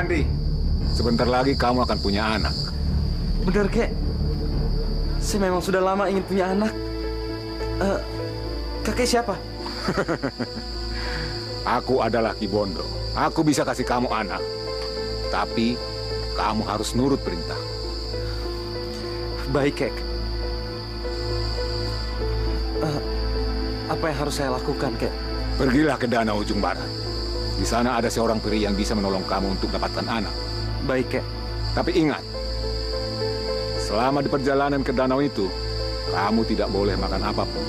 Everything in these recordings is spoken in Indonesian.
Kandi, sebentar lagi kamu akan punya anak. Bener, Kek. Saya memang sudah lama ingin punya anak. Kakek siapa? Aku adalah Ki Bondo. Aku bisa kasih kamu anak. Tapi kamu harus nurut perintah. Baik, Kek. Apa yang harus saya lakukan, Kek? Pergilah ke danau ujung barat. Di sana ada seorang peri yang bisa menolong kamu untuk dapatkan anak. Baik, Kek. Tapi ingat, selama di perjalanan ke danau itu, kamu tidak boleh makan apapun.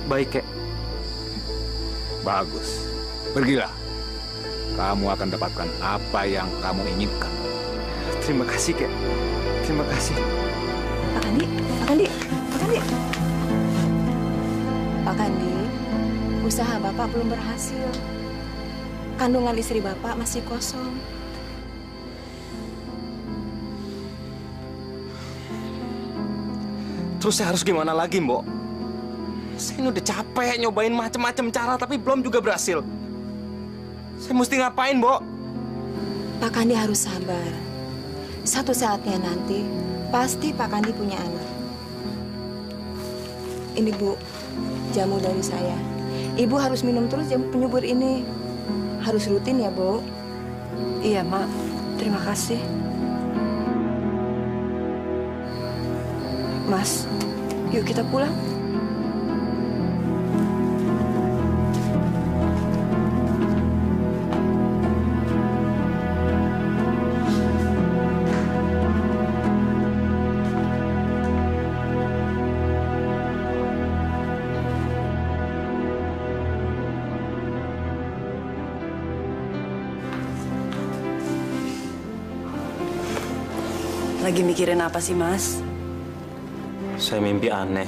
Baik, Kek. Bagus. Pergilah. Kamu akan dapatkan apa yang kamu inginkan. Terima kasih, Kek. Terima kasih. Pak Kandi, Pak Kandi, Pak Kandi. Pak Kandi, usaha Bapak belum berhasil. Kandungan istri Bapak masih kosong. Terus saya harus gimana lagi, Mbok? Saya ini udah capek nyobain macam-macam cara, tapi belum juga berhasil. Saya mesti ngapain, Mbok? Pak Kandi harus sabar. Satu saatnya nanti, pasti Pak Kandi punya anak. Ini, Bu, jamu dari saya. Ibu harus minum terus jamu penyubur ini. Harus rutin ya, Bu. Iya, Mak. Terima kasih. Mas, yuk kita pulang. Lagi mikirin apa sih, Mas? Saya mimpi aneh.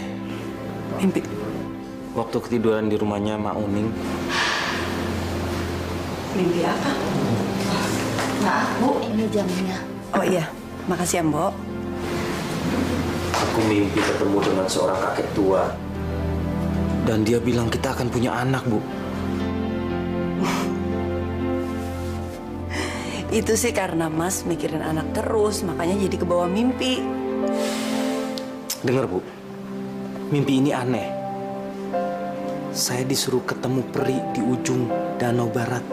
Mimpi? Waktu ketiduran di rumahnya Mak Uning. Mimpi apa? Maaf, Bu, ini jamunya. Oh iya, makasih ya, Mbok. Aku mimpi ketemu dengan seorang kakek tua. Dan dia bilang kita akan punya anak, Bu. Itu sih karena Mas mikirin anak terus, makanya jadi kebawa mimpi. Dengar, Bu. Mimpi ini aneh. Saya disuruh ketemu peri di ujung danau barat.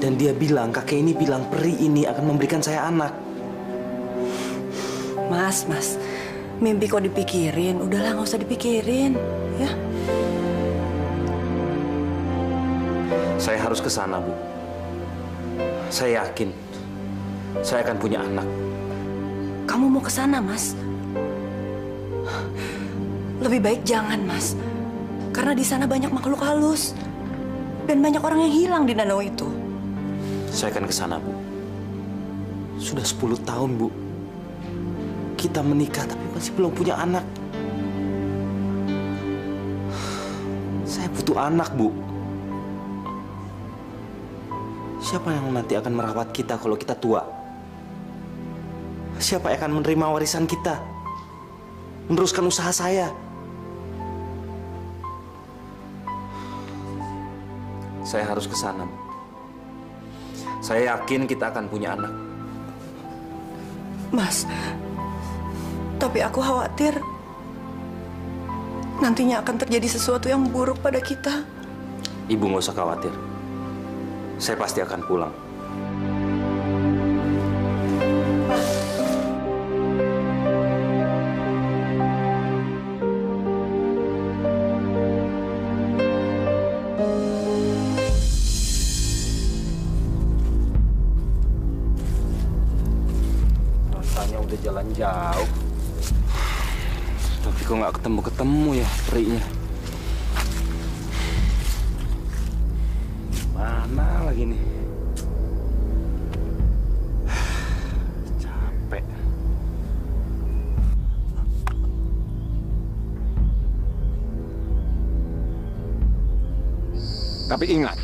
Dan dia bilang, kakek ini bilang peri ini akan memberikan saya anak. Mas, mimpi kok dipikirin? Udahlah, nggak usah dipikirin, ya. Saya harus ke sana, Bu. Saya yakin saya akan punya anak. Kamu mau ke sana, Mas? Lebih baik jangan, Mas. Karena di sana banyak makhluk halus. Dan banyak orang yang hilang di danau itu. Saya akan ke sana, Bu. Sudah 10 tahun, Bu. Kita menikah tapi masih belum punya anak. Saya butuh anak, Bu. Siapa yang nanti akan merawat kita kalau kita tua? Siapa yang akan menerima warisan kita? Meneruskan usaha saya? Saya harus ke sana. Saya yakin kita akan punya anak. Mas, tapi aku khawatir nantinya akan terjadi sesuatu yang buruk pada kita. Ibu nggak usah khawatir. Saya pasti akan pulang. Rasanya udah jalan jauh. Tapi kok nggak ketemu-ketemu ya perinya. Mana lagi nih? Capek. Tapi ingat,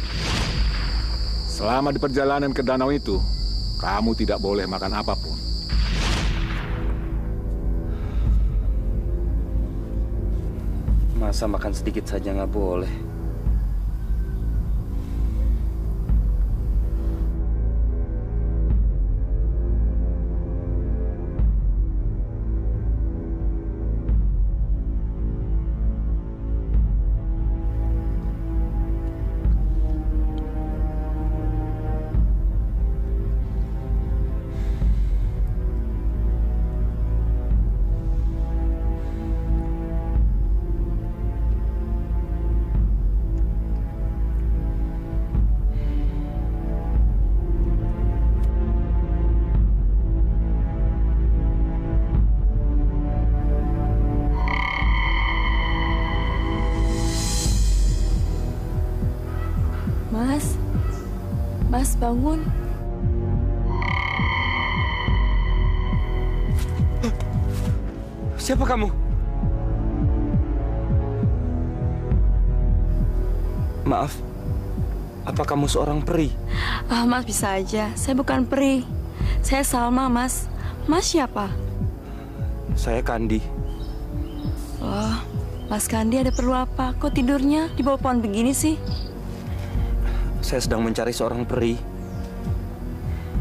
selama di perjalanan ke danau itu, kamu tidak boleh makan apapun. Masa makan sedikit saja nggak boleh? Mas, bangun. Siapa kamu? Maaf, apa kamu seorang peri? Mas bisa aja. Saya bukan peri. Saya Salma, Mas. Mas siapa? Saya Kandi. Oh, Mas Kandi ada perlu apa? Kok tidurnya di bawah pohon begini sih? Saya sedang mencari seorang peri.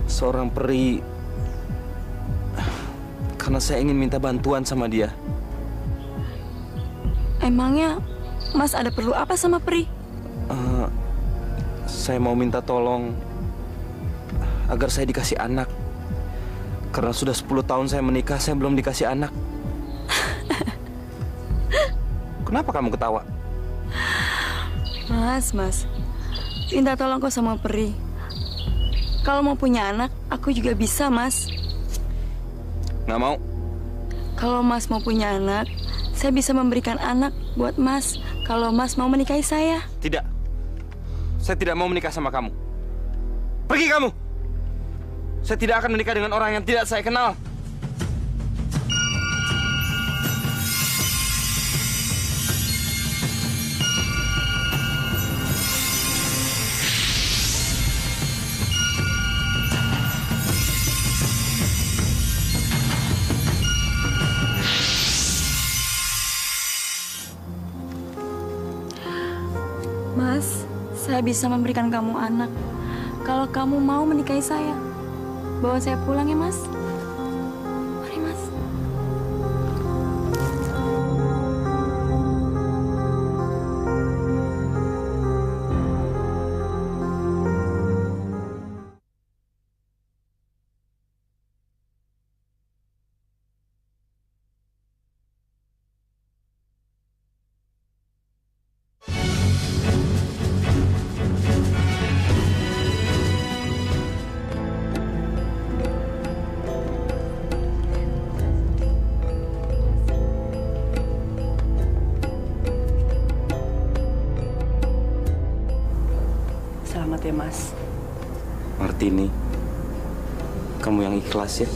Seorang peri. Karena saya ingin minta bantuan sama dia. Emangnya Mas ada perlu apa sama peri? Saya mau minta tolong agar saya dikasih anak. Karena sudah 10 tahun saya menikah, saya belum dikasih anak. Kenapa kamu ketawa? Mas, minta tolong kok sama peri. Kalau mau punya anak, aku juga bisa, Mas. Nggak mau. Kalau Mas mau punya anak, saya bisa memberikan anak buat Mas. Kalau Mas mau menikahi saya. Tidak. Saya tidak mau menikah sama kamu. Pergi kamu. Saya tidak akan menikah dengan orang yang tidak saya kenal. Mas, saya bisa memberikan kamu anak. Kalau kamu mau menikahi saya. Bawa saya pulang ya, Mas. Mari, Mas. Selamat ya, Mas. Martini, kamu yang ikhlas ya.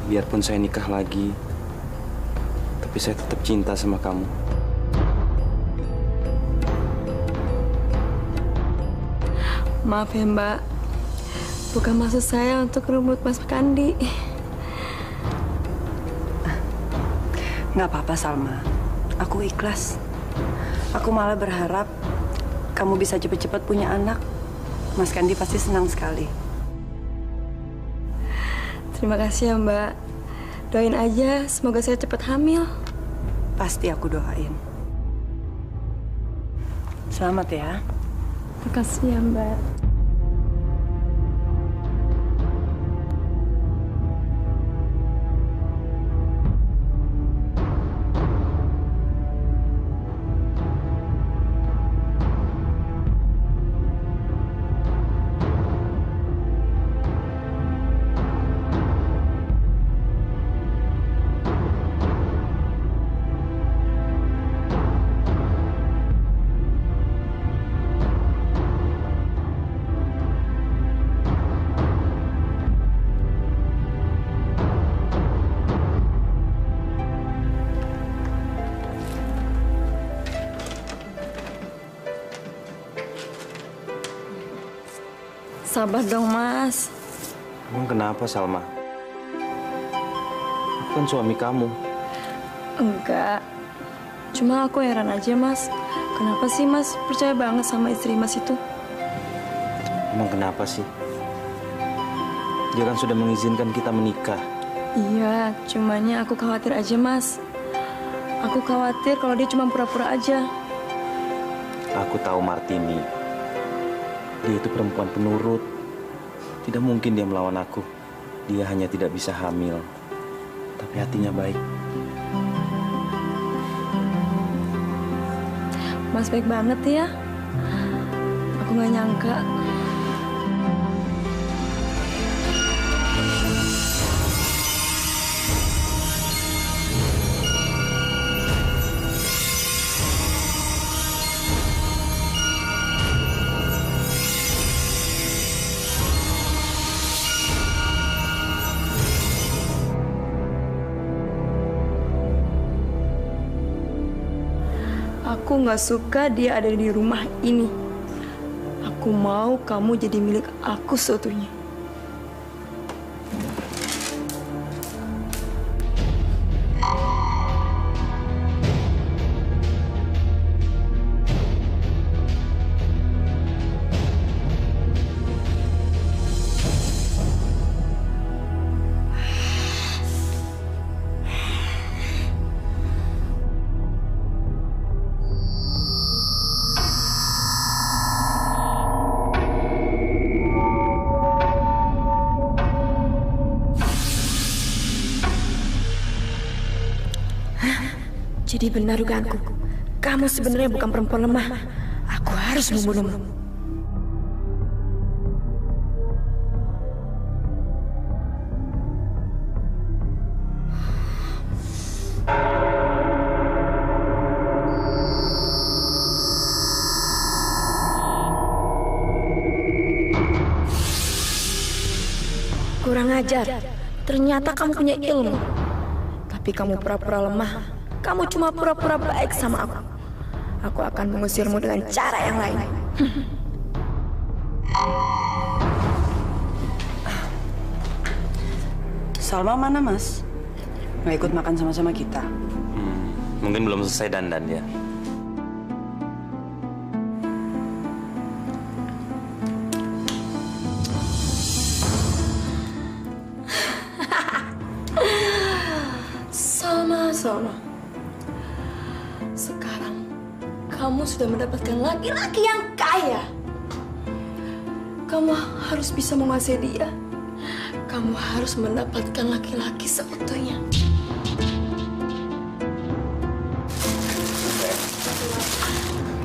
Biarpun saya nikah lagi, tapi saya tetap cinta sama kamu. Maaf ya, Mbak. Bukan maksud saya untuk rebut Mas Kandi. Nggak apa-apa, Salma. Aku ikhlas. Aku malah berharap kamu bisa cepat-cepat punya anak. Mas Kandi pasti senang sekali. Terima kasih ya, Mbak. Doain aja, semoga saya cepat hamil. Pasti aku doain. Selamat ya. Terima kasih ya, Mbak. Sabar dong, Mas. Emang kenapa, Salma? Aku kan suami kamu. Enggak. Cuma aku heran aja, Mas. Kenapa sih Mas percaya banget sama istri Mas itu? Emang kenapa sih? Dia kan sudah mengizinkan kita menikah. Iya, cumannya aku khawatir aja, Mas. Aku khawatir kalau dia cuma pura-pura aja. Aku tahu Martini. Dia itu perempuan penurut. Tidak mungkin dia melawan aku. Dia hanya tidak bisa hamil. Tapi hatinya baik. Mas baik banget ya. Aku nggak nyangka. Aku nggak suka dia ada di rumah ini. Aku mau kamu jadi milik aku seutuhnya. Jadi benar dugaanku. Kamu sebenarnya bukan perempuan lemah. Aku harus membunuhmu. Kurang ajar. Ternyata kamu punya ilmu. Tapi kamu pura-pura lemah. Kamu cuma pura-pura baik sama aku. Aku akan mengusirmu dengan cara yang lain. Salma mana, Mas? Nggak ikut makan sama-sama kita. Mungkin belum selesai dandan ya. Salma. Sekarang kamu sudah mendapatkan laki-laki yang kaya. Kamu harus bisa menguasai dia. Kamu harus mendapatkan laki-laki seutuhnya.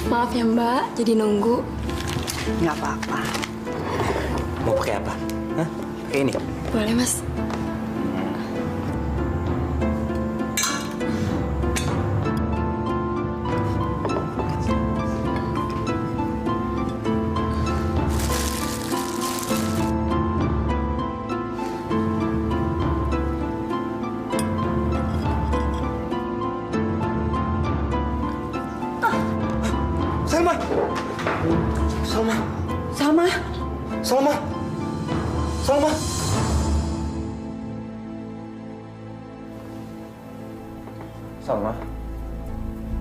Maaf ya Mbak, jadi nunggu. Nggak apa-apa. Mau pakai apa? Hah? Pakai ini? Boleh Mas. Salma! Salma! Salma! Salma! Salma! Salma!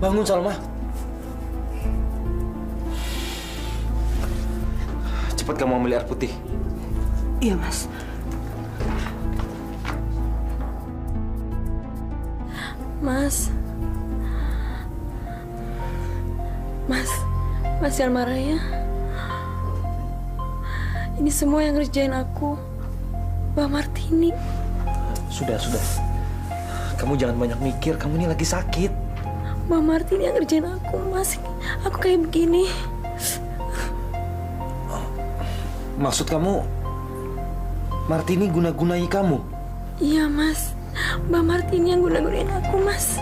Bangun, Salma! Cepat kamu ambil air putih. Iya, Mas. Mas jangan marah ya. Ini semua yang ngerjain aku, Mbak Martini. Sudah. Kamu jangan banyak mikir, kamu ini lagi sakit. Mbak Martini yang ngerjain aku, Mas. Aku kayak begini. Maksud kamu, Martini guna-gunai kamu? Iya, Mas. Mbak Martini yang guna-gunain aku, Mas.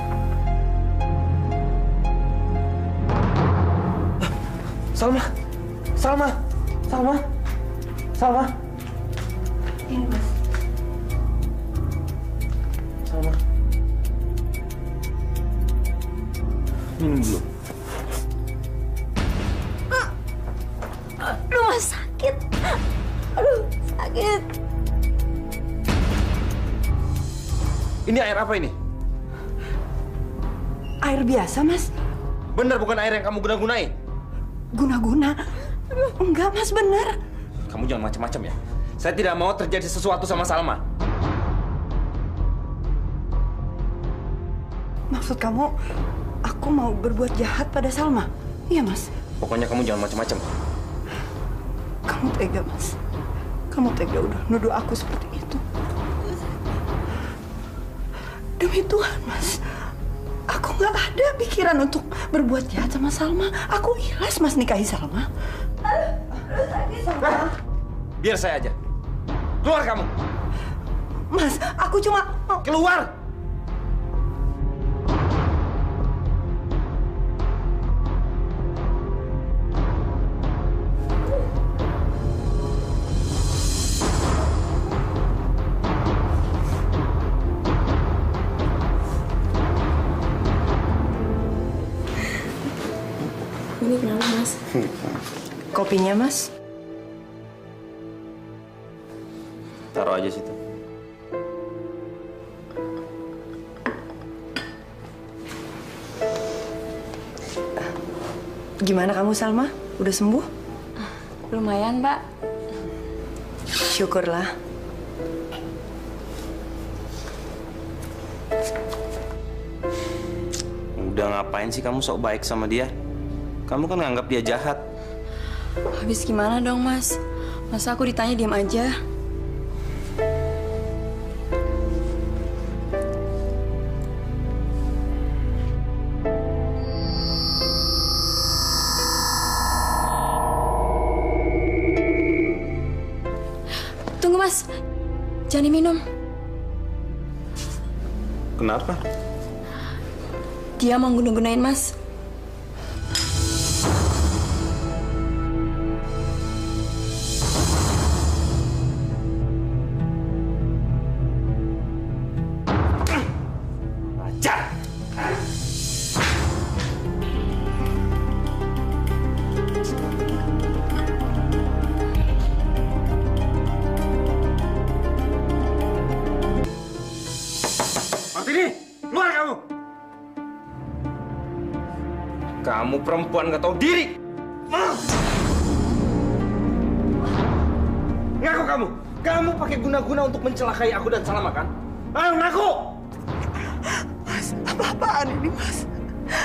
Salma! Ini, Mas. Salma. Minum dulu. Aduh, Mas, sakit. Aduh, sakit. Ini air apa ini? Air biasa, Mas. Benar bukan air yang kamu guna-gunai? Guna-guna. Enggak, Mas, benar. Kamu jangan macam-macam ya. Saya tidak mau terjadi sesuatu sama Salma. Maksud kamu, aku mau berbuat jahat pada Salma? Iya, Mas. Pokoknya kamu jangan macam-macam. Kamu tega, Mas. Kamu tega udah nuduh aku seperti itu. Demi Tuhan, Mas. Aku nggak ada pikiran untuk berbuat jahat sama Salma. Aku ikhlas, Mas, nikahi Salma. Biar saya aja. Keluar kamu. Mas, aku cuma mau... Keluar! Kopinya, Mas. Taruh aja situ. Gimana kamu, Salma? Udah sembuh? Lumayan, Mbak. Syukurlah. Udah ngapain sih kamu sok baik sama dia? Kamu kan nganggap dia jahat. Habis gimana dong, Mas? Masa aku ditanya diam aja? Tunggu, Mas. Jangan diminum. Kenapa? Dia mau guna-gunain Mas. Kamu perempuan gak tahu diri. Ngaku kamu. Kamu pakai guna-guna untuk mencelakai aku dan Salma kan? Ayo ngaku. Mas, apa-apaan ini, Mas?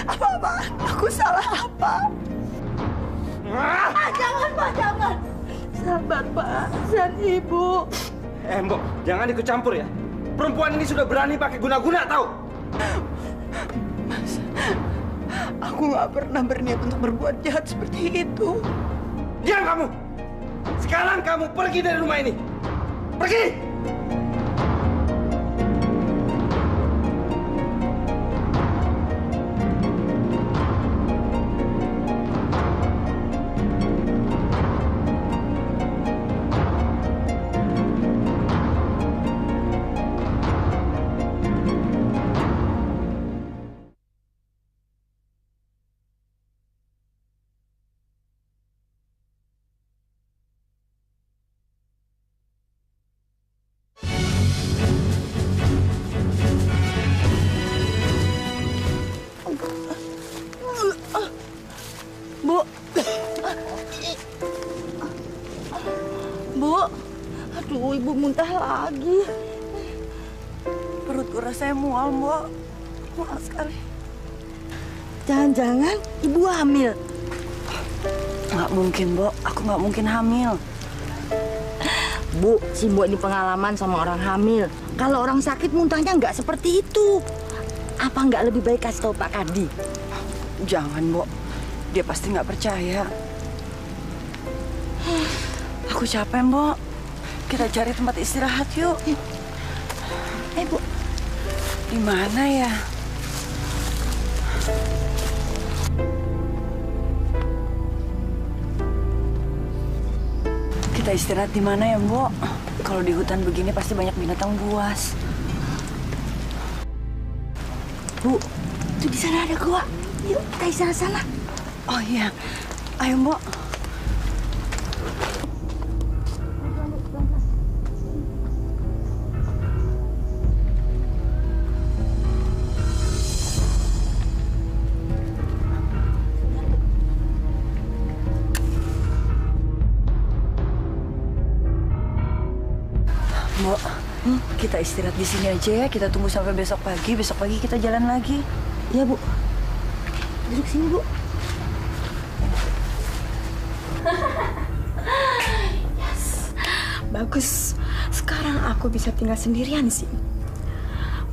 Apa-apaan? Aku salah apa? Jangan, Pak, jangan. Sabar, Pak. Dan Ibu. Mbok, jangan ikut campur ya. Perempuan ini sudah berani pakai guna-guna, tahu? Mas, aku nggak pernah berniat untuk berbuat jahat seperti itu. Diam kamu! Sekarang kamu pergi dari rumah ini. Pergi! Bu, aduh, Ibu muntah lagi. Perutku rasanya mual, Bu. Mual sekali. Jangan-jangan Ibu hamil? Nggak mungkin, Bo. Aku nggak mungkin hamil. Bu, si Mbok ini pengalaman sama orang hamil. Kalau orang sakit muntahnya nggak seperti itu. Apa nggak lebih baik kasih tahu Pak Kadi? Jangan, Bo. Dia pasti nggak percaya. Aku capek, Bo. Kita cari tempat istirahat yuk. Bu. Di mana ya? Kita istirahat di mana ya, Bo? Kalau di hutan begini pasti banyak binatang buas. Bu, tuh di sana ada gua. Yuk, kita istirahat sana. Oh iya, ayo, Bo. Mbok, kita istirahat di sini aja ya. Kita tunggu sampai besok pagi. Besok pagi kita jalan lagi. Iya, Bu. Duduk sini, Bu. Yes, bagus. Sekarang aku bisa tinggal sendirian sih.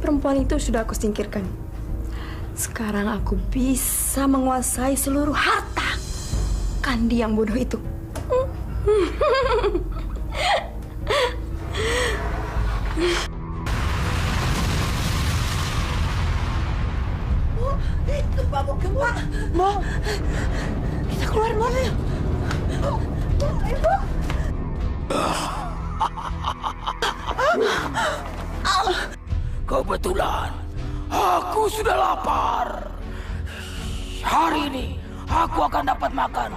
Perempuan itu sudah aku singkirkan. Sekarang aku bisa menguasai seluruh harta Kandi yang bodoh itu. Itu Pak, Bu. Bu. Kita keluar, Bu. Bu, Ibu. Kebetulan aku sudah lapar. Hari ini aku akan dapat makan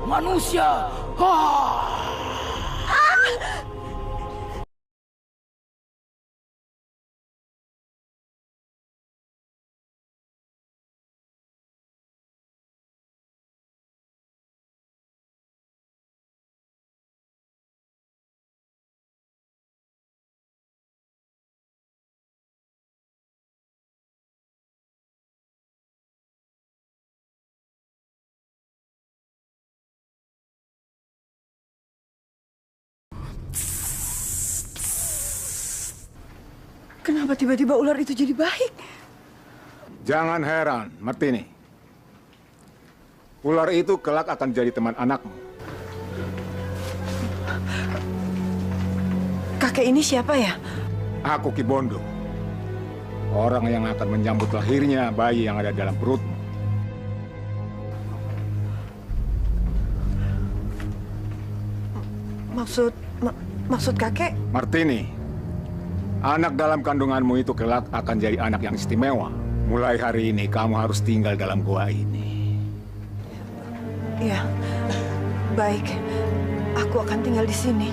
manusia. Ah! Kenapa tiba-tiba ular itu jadi baik? Jangan heran, Martini. Ular itu kelak akan jadi teman anakmu. Kakek ini siapa ya? Aku Ki Bondo. Orang yang akan menyambut lahirnya bayi yang ada dalam perutmu. Maksud kakek? Martini, anak dalam kandunganmu itu kelak akan jadi anak yang istimewa. Mulai hari ini kamu harus tinggal dalam gua ini. Ya, baik. Aku akan tinggal di sini.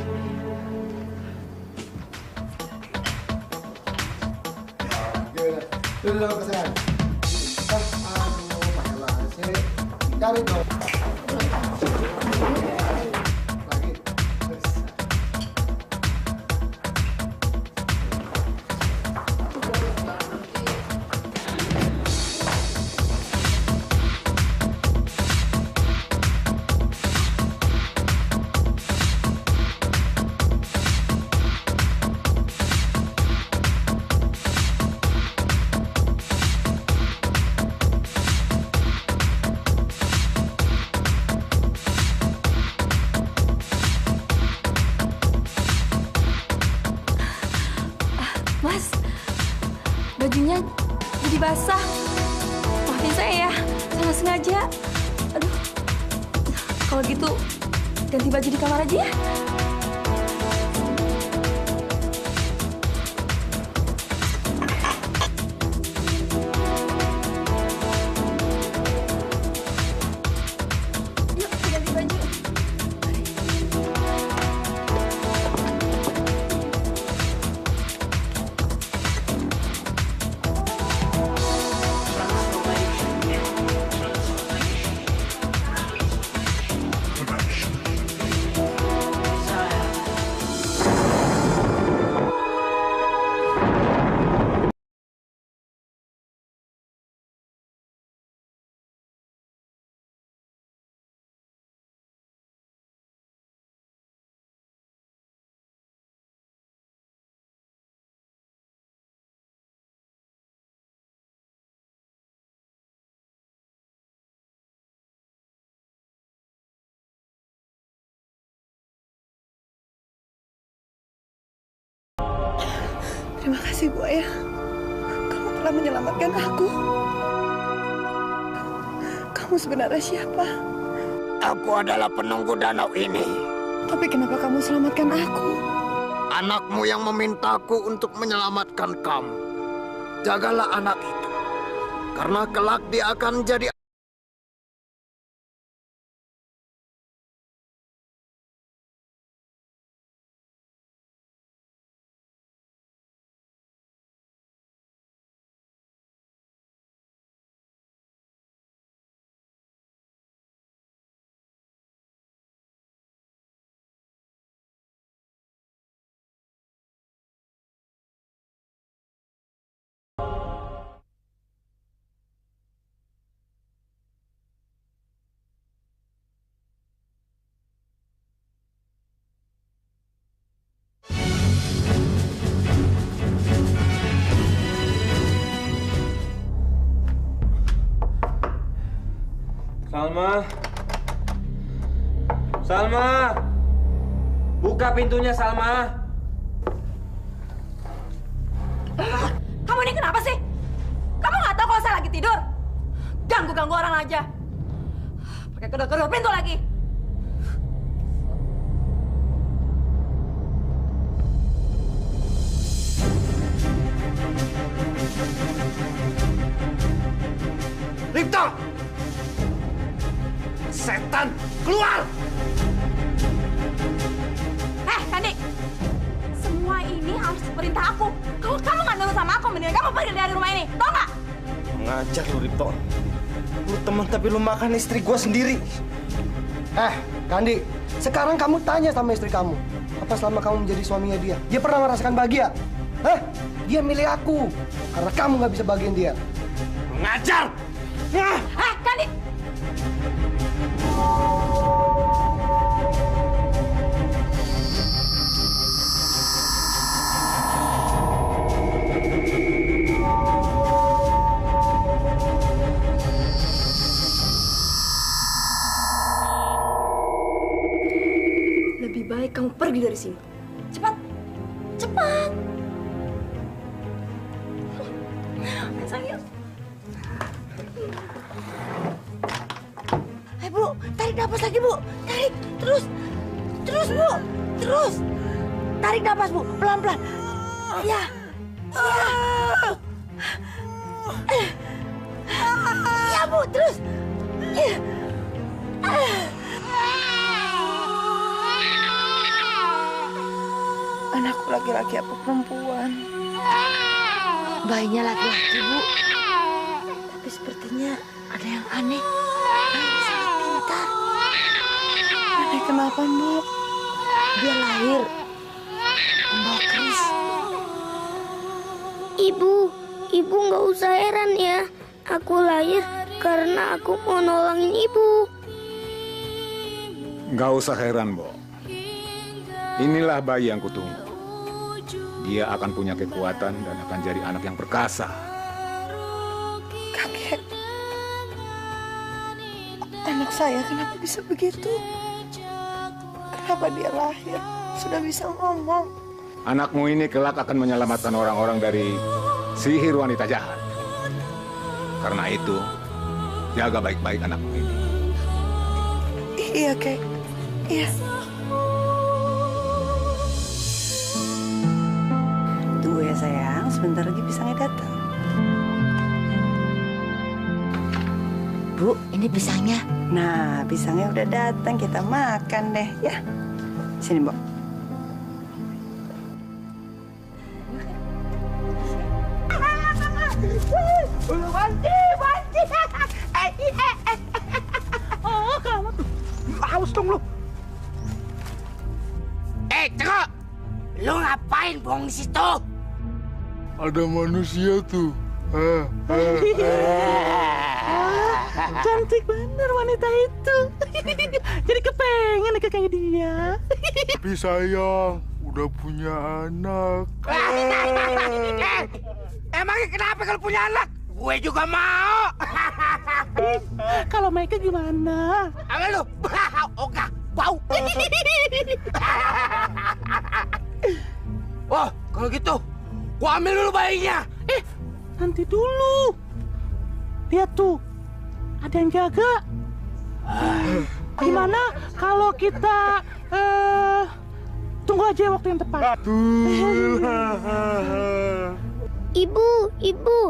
Mas, bajunya jadi basah. Maafin saya ya, saya nggak sengaja. Aduh, kalau gitu ganti baju di kamar aja ya. Yuk, ganti baju. Terima kasih, Bu Ayah. Kamu telah menyelamatkan aku. Kamu sebenarnya siapa? Aku adalah penunggu danau ini. Tapi kenapa kamu selamatkan aku? Anakmu yang memintaku untuk menyelamatkan kamu. Jagalah anak itu. Karena kelak dia akan jadi... Salma. Salma. Buka pintunya, Salma. Kamu ini kenapa sih? Kamu nggak tahu kalau saya lagi tidur? Ganggu-ganggu orang aja. Pakai kedor-kedor pintu lagi. Ripta! setan, keluar! Kandi, semua ini harus perintah aku. Kalau kamu nggak nurut sama aku, mendingan kamu pergi dari rumah ini, tau nggak? Ngajar lu, Ripto. Lu teman tapi lu makan istri gua sendiri. Kandi, sekarang kamu tanya sama istri kamu. Apa selama kamu menjadi suaminya dia pernah merasakan bahagia? Dia milih aku. Karena kamu nggak bisa bahagiain dia. Ngajar! Kandi! Lebih baik kamu pergi dari sini. Cepat! Cepat! Sayang. Bu, tarik nafas lagi, Bu. Tarik, terus. Terus, Bu. Terus. Tarik nafas, Bu. Pelan-pelan. Ya. Ya, Bu. Terus. Ya. Anakku laki-laki apa perempuan? Bayinya laki-laki, Bu. Tapi sepertinya ada yang aneh. Bayinya sangat pintar. Aneh kenapa, Mbak? Dia lahir membawa keris. Ibu nggak usah heran ya. Aku lahir karena aku mau nolongin ibu. Nggak usah heran, Bo. Inilah bayi yang kutunggu. Dia akan punya kekuatan dan akan jadi anak yang perkasa. Kakek, anak saya kenapa bisa begitu? Kenapa dia lahir sudah bisa ngomong? Anakmu ini kelak akan menyelamatkan orang-orang dari sihir wanita jahat. Karena itu, jaga baik-baik anakmu ini. Iya, Kek. Iya. Tunggu ya sayang, sebentar lagi pisangnya datang. Bu, ini pisangnya. Nah, pisangnya udah datang, kita makan deh ya. Sini, Mbok. Oh, kamu tuh. Haus dong lu. Ceko! Lu ngapain bohong di situ? Ada manusia tuh. Cantik bener wanita itu. Jadi kepengen nikah kayak dia. Tapi sayang, udah punya anak. Emangnya kenapa kalau punya anak? Gue juga mau. Kalau mereka gimana? Apa lu? Ogah, bau. Oh, kalau gitu, gua ambil dulu bayinya. Nanti dulu. Lihat tuh, ada yang jaga. Gimana kalau kita tunggu aja waktu yang tepat? Ibu,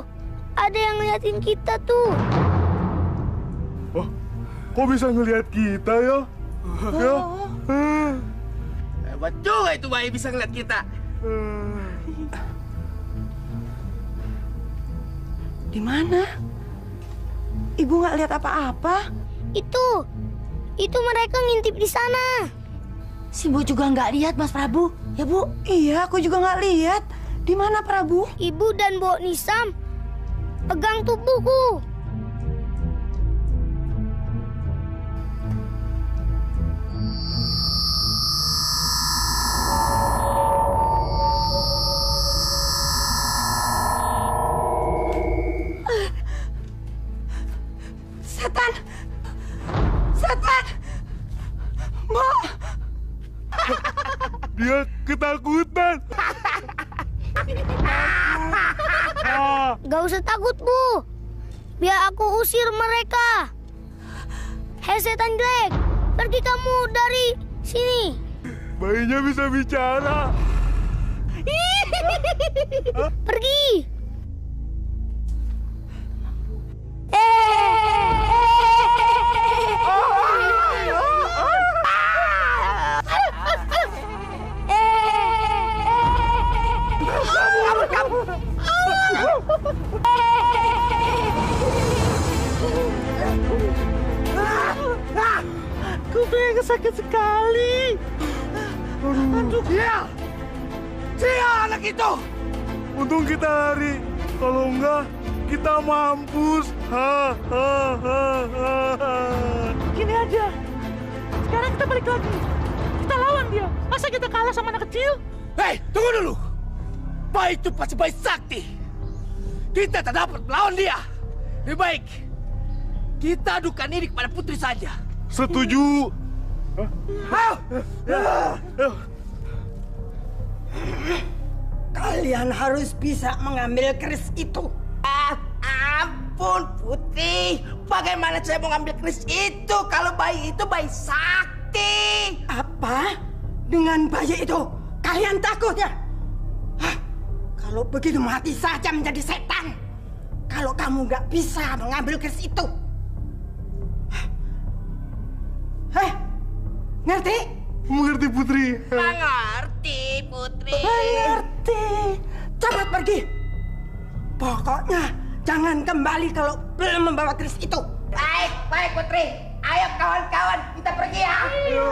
ada yang ngeliatin kita tuh. Wah, kok bisa ngelihat kita ya? Ya. Hebat juga itu bayi bisa ngeliat kita. Di mana? Ibu nggak lihat apa-apa. Itu mereka ngintip di sana. Si Bu juga nggak lihat, Mas Prabu. Ya, Bu? Iya, aku juga nggak lihat. Di mana Prabu? Ibu dan Mbok Nisam pegang tubuhku. Setan! Setan! Mbok! Dia ketakutan. Gak usah takut, Bu. Biar aku usir mereka. Hei setan jelek, pergi kamu dari sini. Bayinya bisa bicara. Pergi. sekali. Aduh. Dia anak itu. Untung kita lari. Kalau enggak, kita mampus. Gini aja. Sekarang kita balik lagi. Kita lawan dia. Masa kita kalah sama anak kecil? Hei, tunggu dulu. Bayi itu pasti bayi sakti. Kita tak dapat melawan dia. Lebih baik kita adukan ini kepada putri saja. Setuju. Kalian harus bisa mengambil keris itu. Ampun, Putri. Bagaimana saya mau ngambil keris itu kalau bayi itu bayi sakti? Apa? Dengan bayi itu kalian takut ya? Kalau begitu mati saja menjadi setan. Kalau kamu nggak bisa mengambil keris itu. Ngerti? Mengerti, Putri. Mengerti, Putri. Mengerti. Cepat pergi. Pokoknya jangan kembali kalau belum membawa keris itu. Baik, baik, Putri. Ayo kawan-kawan, kita pergi ya. Ayo.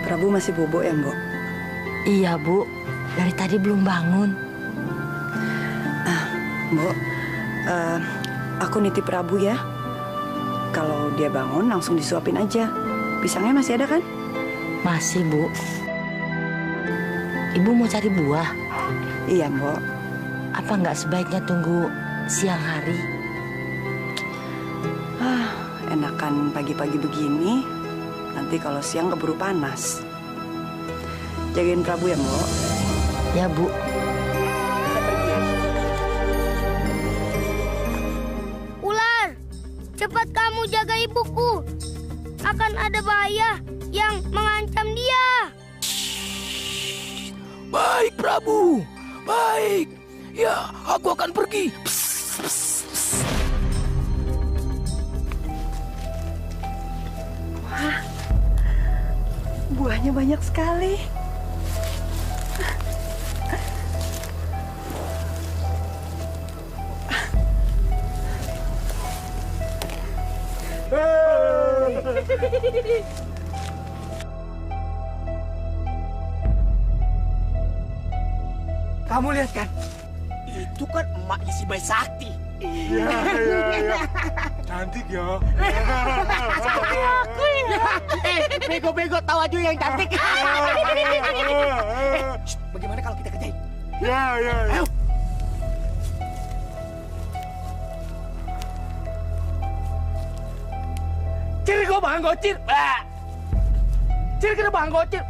Prabu masih bobo ya, Mbok? Iya, Bu. Dari tadi belum bangun. Mbok, aku nitip Prabu ya. Kalau dia bangun, langsung disuapin aja. Pisangnya masih ada kan? Masih, Bu. Ibu mau cari buah? Iya, Mbok. Apa nggak sebaiknya tunggu siang hari? Enakan pagi-pagi begini, nanti kalau siang keburu panas. Jagain Prabu ya, Mbok. Ya, Bu. Ular, cepat kamu jaga ibuku. Akan ada bahaya yang mengancam dia. Baik, Prabu. Baik. Ya, aku akan pergi. Wah, buahnya banyak sekali. Kamu lihat kan? Itu kan emaknya si bayi sakti. Iya. Cantik ya. Aku ya. Bego-bego tahu aja yang cantik. Bagaimana kalau kita kerjain? Ya. Ayo. Ciri kau bang gocir. Ciri kena bang gocir.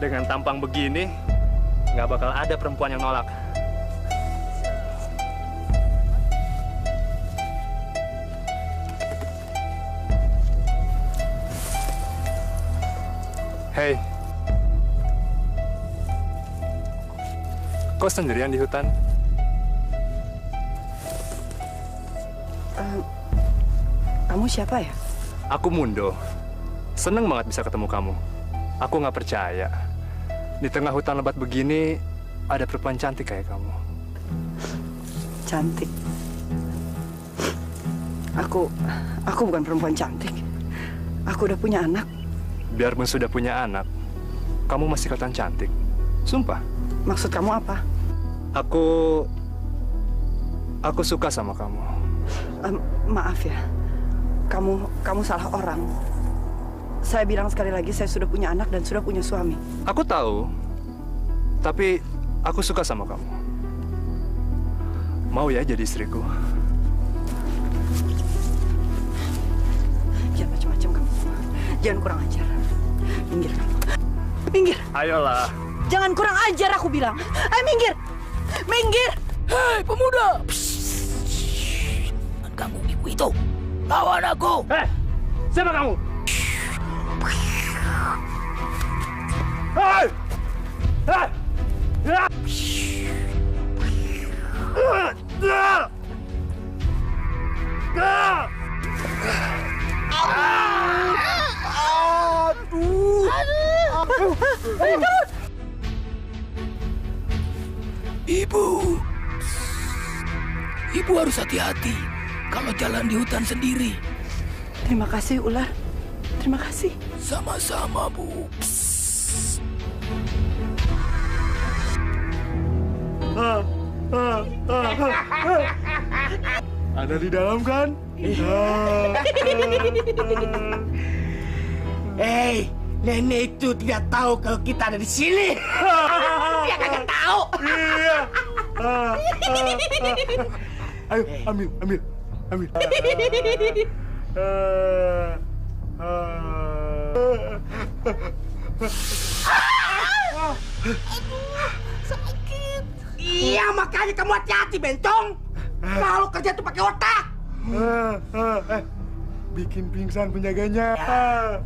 Dengan tampang begini, nggak bakal ada perempuan yang nolak. Hei, kok sendirian di hutan? Kamu siapa ya? Aku Mundo. Seneng banget bisa ketemu kamu. Aku nggak percaya. Di tengah hutan lebat begini, ada perempuan cantik kayak kamu. Cantik? Aku bukan perempuan cantik. Aku udah punya anak. Biarpun sudah punya anak, kamu masih kelihatan cantik. Sumpah. Maksud kamu apa? Aku suka sama kamu. Maaf ya. Kamu salah orang. Saya bilang sekali lagi, saya sudah punya anak dan sudah punya suami. Aku tahu, tapi aku suka sama kamu. Mau ya jadi istriku? Jangan macam-macam kamu. Jangan kurang ajar. Minggir kamu. Minggir. Ayolah. Jangan kurang ajar aku bilang. Ayo minggir. Minggir. Hei pemuda. Kamu ibu itu. Lawan aku. Siapa kamu? Ibu harus hati-hati kalau jalan di hutan sendiri. Terima kasih, Ular. Terima kasih. Sama-sama, Bu. Ada di dalam kan? Hei, nenek itu tidak tahu kalau kita ada di sini. Dia kagak tahu. Iya. Ayo, ambil. Sakit. Iya, makanya kamu hati-hati, Bencong. Kalau kerja tuh pakai otak. Bikin pingsan penjaganya.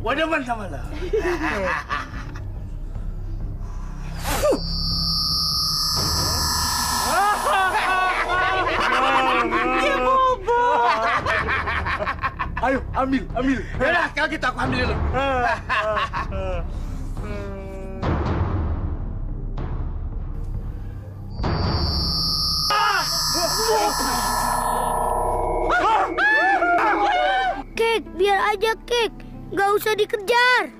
Gua demen sama lo. Dia bobo. Ayo, ambil. Yaudah, kalau gitu aku ambil dulu. Kek, biar aja Kek. Gak usah dikejar.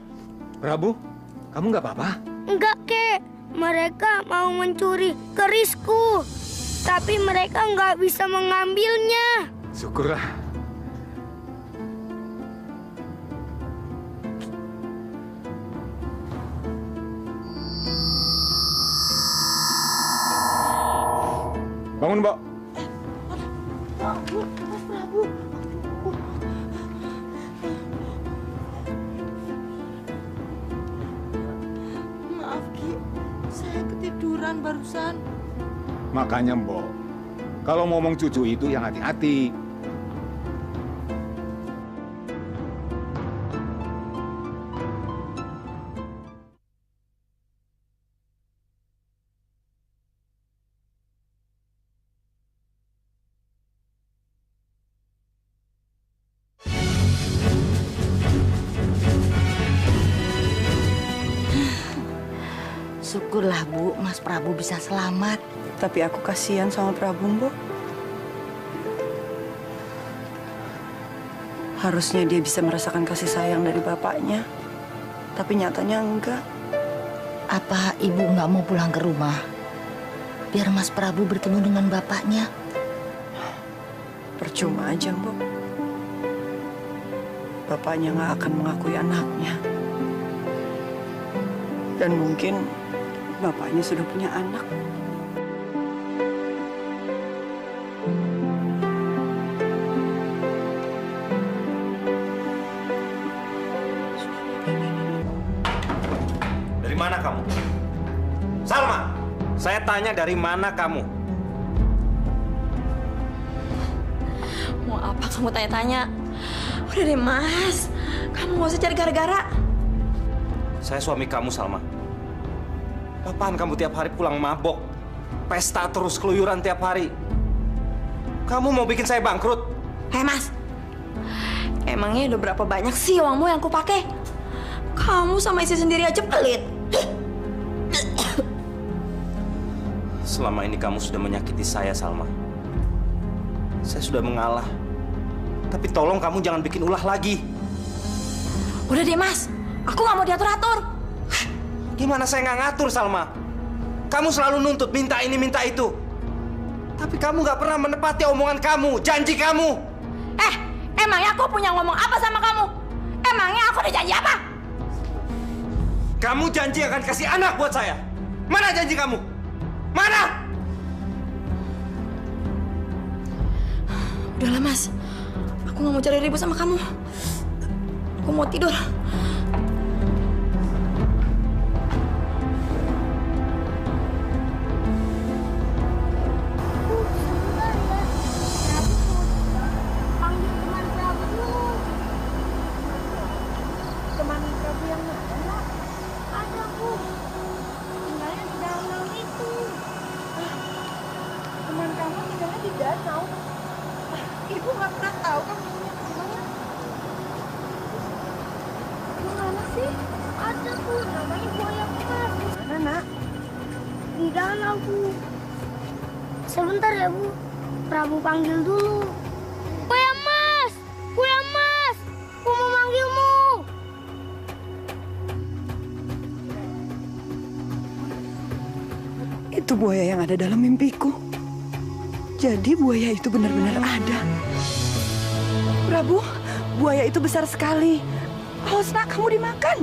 Prabu, kamu nggak apa-apa? Enggak, Kek. Mereka mau mencuri kerisku. Tapi mereka nggak bisa mengambilnya. Syukurlah. Bangun, Mbak. Mas Prabu. Maaf, Ki. Saya ketiduran barusan. Makanya, Mbok, kalau ngomong cucu itu yang hati-hati. Syukurlah, Bu, Mas Prabu bisa selamat. Tapi aku kasihan sama Prabu, Mbok. Harusnya dia bisa merasakan kasih sayang dari bapaknya. Tapi nyatanya enggak. Apa Ibu nggak mau pulang ke rumah? Biar Mas Prabu bertemu dengan bapaknya. Percuma aja, Mbok. Bapaknya nggak akan mengakui anaknya. Dan mungkin bapaknya sudah punya anak. Dari mana kamu? Salma, saya tanya dari mana kamu? Mau apa kamu tanya-tanya? Udah deh, Mas. Kamu nggak usah cari gara-gara. Saya suami kamu, Salma. Apaan kamu tiap hari pulang mabok? Pesta terus, keluyuran tiap hari. Kamu mau bikin saya bangkrut? Hei, Mas. Emangnya udah berapa banyak sih uangmu yang aku pakai? Kamu sama istri sendiri aja pelit. Selama ini kamu sudah menyakiti saya, Salma. Saya sudah mengalah. Tapi tolong kamu jangan bikin ulah lagi. Udah deh, Mas. Aku nggak mau diatur-atur. Gimana saya nggak ngatur, Salma? Kamu selalu nuntut, minta ini, minta itu. Tapi kamu nggak pernah menepati omongan kamu, janji kamu. Emangnya aku punya ngomong apa sama kamu? Emangnya aku udah janji apa? Kamu janji akan kasih anak buat saya. Mana janji kamu? Mana? Udahlah, Mas. Aku nggak mau cari ribut sama kamu. Aku mau tidur. Teman Prabu yang mana? Ada, Bu. Tinggalnya di danau itu. Teman kamu tinggalnya di danau. Ibu nggak pernah tahu kamu punya teman. Gimana sih? Ada, Bu. Namanya Buaya Besar. Jangan aku. Sebentar ya, Bu. Prabu panggil dulu. Buaya Mas! Buaya Mas! Aku mau manggilmu. Itu buaya yang ada dalam mimpiku. Jadi buaya itu benar-benar ada. Prabu, buaya itu besar sekali. Awas nak, kamu dimakan.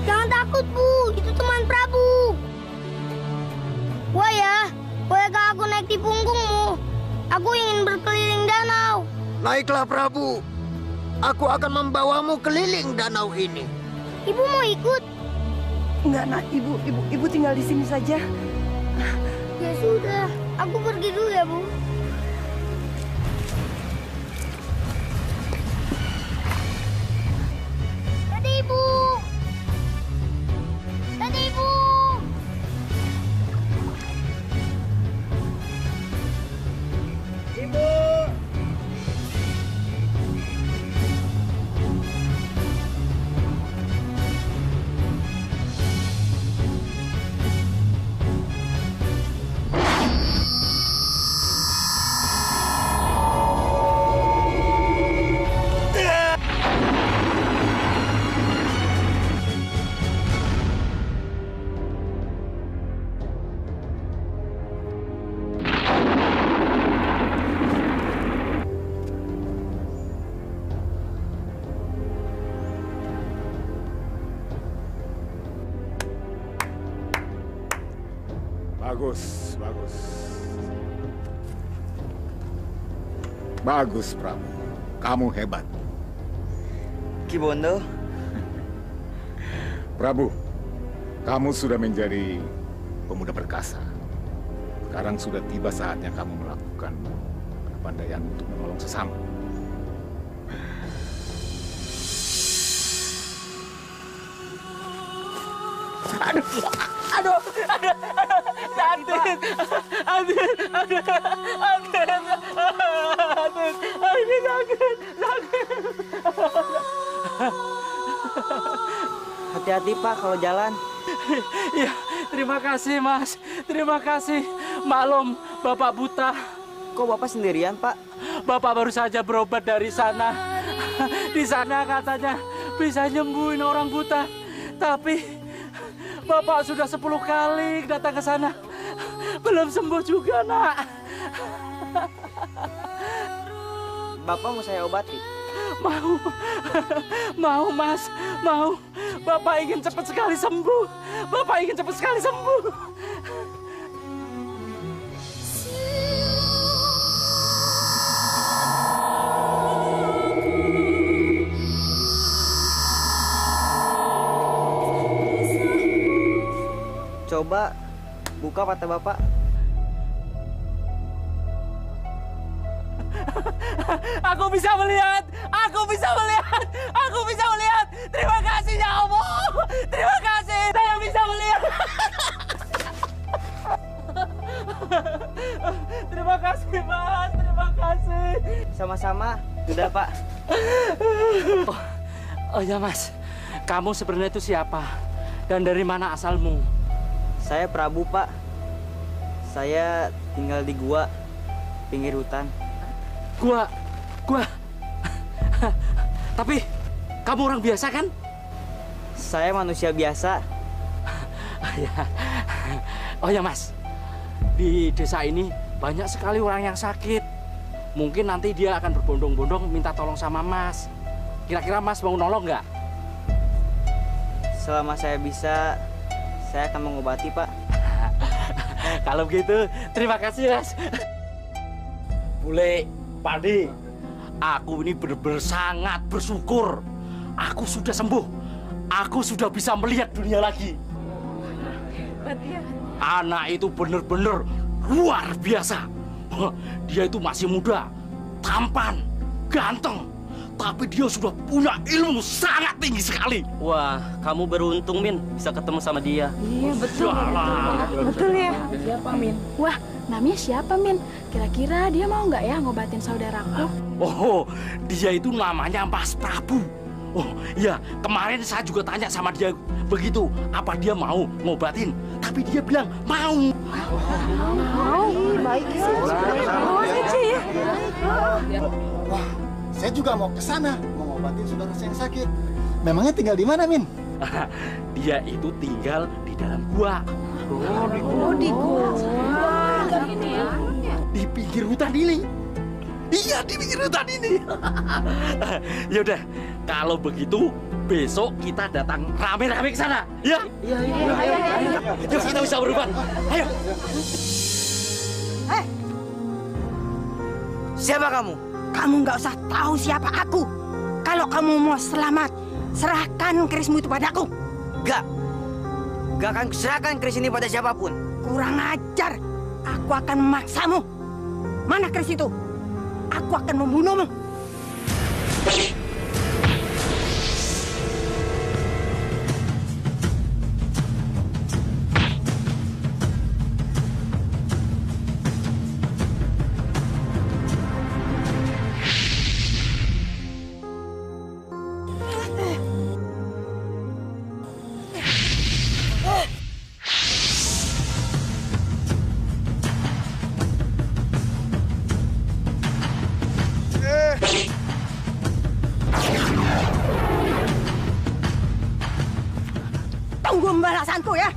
Jangan takut, Bu. Itu teman Prabu. Buaya, bolehkah aku naik di punggungmu? Aku ingin berkeliling danau. Naiklah Prabu. Aku akan membawamu keliling danau ini. Ibu mau ikut? Enggak nak, ibu tinggal di sini saja. Ya sudah, aku pergi dulu ya, Bu. Dadah, Ibu. Dadah, Ibu. Ibu. Bagus, bagus. Bagus, Prabu. Kamu hebat. Ki Bondo. Prabu, kamu sudah menjadi pemuda perkasa. Sekarang sudah tiba saatnya kamu melakukan kepandaian untuk menolong sesama. Aduh, sakit. Ini sakit. Hati-hati Pak kalau jalan. Ya, terima kasih Mas. Terima kasih. Maklum, Bapak buta. Kok Bapak sendirian Pak? Bapak baru saja berobat dari sana. Di sana katanya bisa nyembuhin orang buta. Tapi Bapak sudah 10 kali datang ke sana. Belum sembuh juga, Nak. Bapak mau saya obati? Mau Mas, mau. Bapak ingin cepat sekali sembuh. Bapak ingin cepat sekali sembuh. Coba buka mata Bapak. Aku bisa melihat. Aku bisa melihat. Aku bisa melihat. Terima kasih ya Allah. Terima kasih. Saya bisa melihat. Terima kasih Mas. Terima kasih. Sama-sama. Sudah Pak. Oh ya Mas. Kamu sebenarnya itu siapa? Dan dari mana asalmu? Saya Prabu, Pak. Saya tinggal di gua, pinggir hutan. Gua. Tapi, kamu orang biasa kan? Saya manusia biasa. Oh ya Mas, di desa ini banyak sekali orang yang sakit. Mungkin nanti dia akan berbondong-bondong minta tolong sama Mas. Kira-kira Mas mau nolong nggak? Selama saya bisa, saya akan mengobati, Pak. Kalau begitu, terima kasih, Mas. Bule, Pandi, aku ini benar-benar sangat bersyukur. Aku sudah sembuh. Aku sudah bisa melihat dunia lagi. Anak itu benar-benar luar biasa. Dia itu masih muda, tampan, ganteng. Tapi dia sudah punya ilmu sangat tinggi sekali. Wah, kamu beruntung, Min, bisa ketemu sama dia. Iya, betul. Betul ya. Siapa, Min? Wah, namanya siapa, Min? Kira-kira dia mau nggak ya ngobatin saudaraku? Oh, dia itu namanya Mas Prabu. Oh, iya, kemarin saya juga tanya sama dia begitu, apa dia mau ngobatin. Tapi dia bilang mau. Baik ya. Wah, saya juga mau ke sana, mau ngobatin saudara saya yang sakit. Memangnya tinggal di mana, Min? Dia itu tinggal di dalam gua. Di gua. Di pinggir hutan ini. Iya, di pinggir hutan ini. Yaudah, kalau begitu besok kita datang rame-rame ke sana. Ya? Iya. Yuk, kita bisa berubah. Ayo. Siapa kamu? Kamu nggak usah tahu siapa aku. Kalau kamu mau selamat, serahkan kerismu itu padaku. Gak akan serahkan keris ini pada siapapun. Kurang ajar. Aku akan memaksamu. Mana keris itu? Aku akan membunuhmu. Tunggu pembalasanku ya.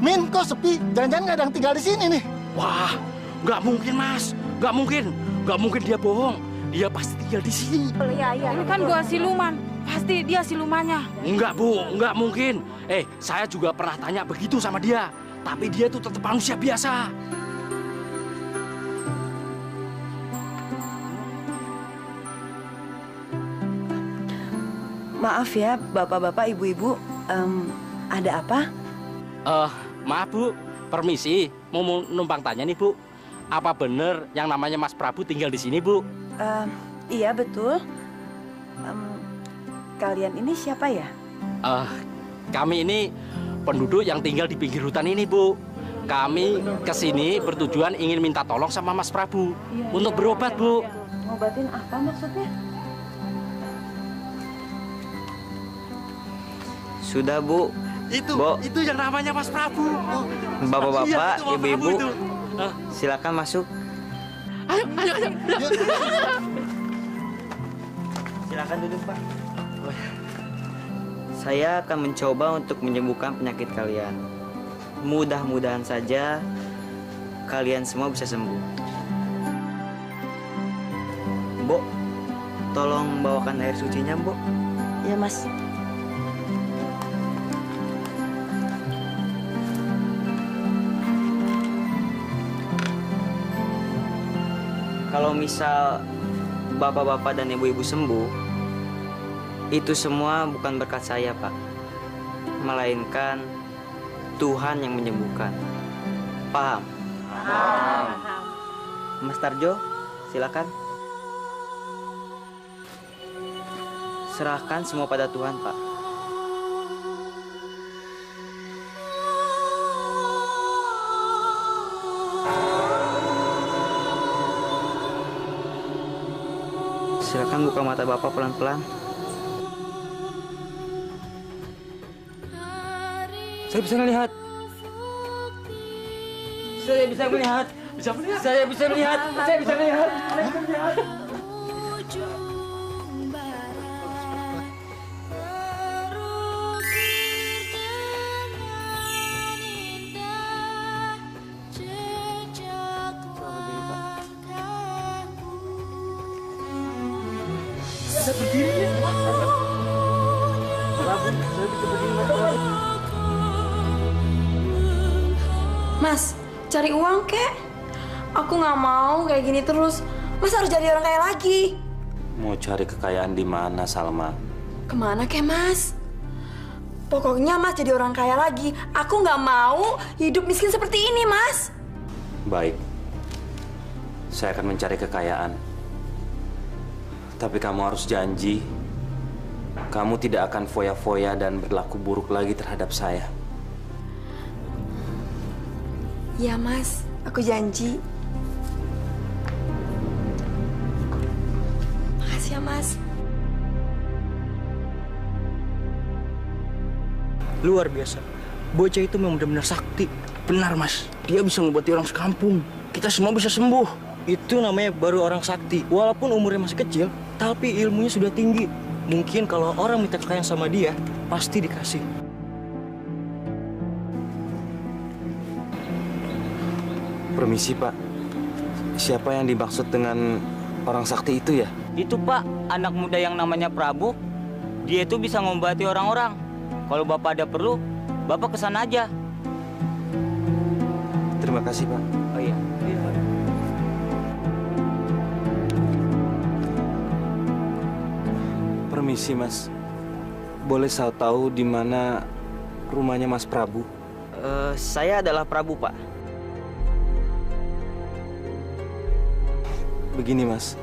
Min, kok sepi? Jangan-jangan nggak ada yang tinggal di sini nih. Wah, nggak mungkin, Mas. Nggak mungkin dia bohong. Dia pasti tinggal di sini. Iya. Ini kan gua siluman. Pasti dia silumannya. Enggak, Bu. Nggak mungkin. Saya juga pernah tanya begitu sama dia. Tapi dia tuh tetap manusia biasa. Maaf ya, bapak-bapak, ibu-ibu. Ada apa? Maaf, Bu. Permisi. Mau numpang tanya nih, Bu. Apa bener yang namanya Mas Prabu tinggal di sini, Bu? Iya, betul. Kalian ini siapa ya? Kami ini penduduk yang tinggal di pinggir hutan ini, Bu. Kami kesini bertujuan ingin minta tolong sama Mas Prabu untuk berobat, Bu. Ngobatin apa maksudnya? Sudah, Bu. Itu yang namanya Mas Prabu. Bapak-bapak, ibu-ibu, silakan masuk. Ayo. Silakan duduk, Pak. Saya akan mencoba untuk menyembuhkan penyakit kalian. Mudah-mudahan saja kalian semua bisa sembuh. Mbok, tolong bawakan air sucinya, Mbok. Ya, Mas. Kalau misal bapak-bapak dan ibu-ibu sembuh, itu semua bukan berkat saya, Pak. Melainkan Tuhan yang menyembuhkan. Paham? Paham. Mas Tarjo, silakan. Serahkan semua pada Tuhan, Pak. Silakan buka mata Bapak pelan-pelan. Saya bisa melihat. Saya bisa melihat. Saya bisa melihat. Saya berdiri. Mas, cari uang kek? Aku nggak mau kayak gini terus. Mas harus jadi orang kaya lagi. Mau cari kekayaan di mana, Salma? Kemana kek, Mas? Pokoknya Mas jadi orang kaya lagi. Aku nggak mau hidup miskin seperti ini, Mas. Baik. Saya akan mencari kekayaan. Tapi kamu harus janji, kamu tidak akan foya-foya dan berlaku buruk lagi terhadap saya. Ya Mas, aku janji. Makasih ya Mas. Luar biasa. Bocah itu memang benar-benar sakti. Benar Mas, dia bisa mengobati orang sekampung. Kita semua bisa sembuh. Itu namanya baru orang sakti. Walaupun umurnya masih kecil, tapi ilmunya sudah tinggi. Mungkin kalau orang minta kekayaan sama dia, pasti dikasih. Permisi Pak, siapa yang dimaksud dengan orang sakti itu ya? Itu Pak, anak muda yang namanya Prabu. Dia itu bisa mengobati orang-orang. Kalau Bapak ada perlu, Bapak kesana aja. Terima kasih Pak. Oh iya. Permisi Mas, boleh saya tahu di mana rumahnya Mas Prabu? Saya adalah Prabu Pak. Begini Mas,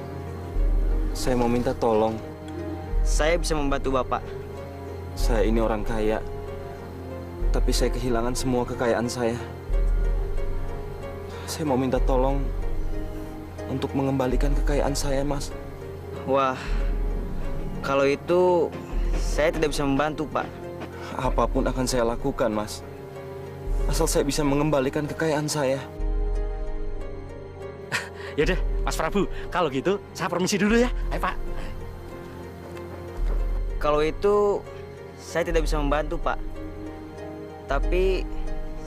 saya mau minta tolong. Saya bisa membantu Bapak. Saya ini orang kaya, tapi saya kehilangan semua kekayaan saya. Saya mau minta tolong untuk mengembalikan kekayaan saya, Mas. Wah, kalau itu saya tidak bisa membantu, Pak. Apapun akan saya lakukan, Mas. Asal saya bisa mengembalikan kekayaan saya. Yaudah, Mas Prabu, kalau gitu saya permisi dulu ya. Ayo Pak. Kalau itu saya tidak bisa membantu, Pak. Tapi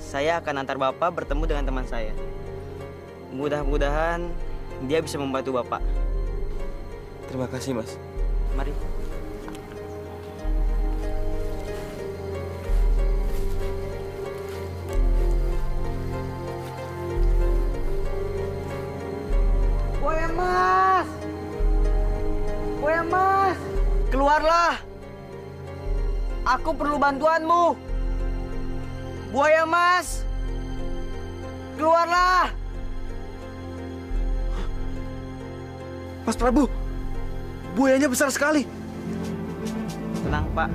saya akan antar Bapak bertemu dengan teman saya. Mudah-mudahan dia bisa membantu Bapak. Terima kasih, Mas. Mari. Buaya Mas! Buaya Mas! Keluarlah! Aku perlu bantuanmu! Buaya Mas! Keluarlah! Mas Prabu, buayanya besar sekali. Tenang, Pak.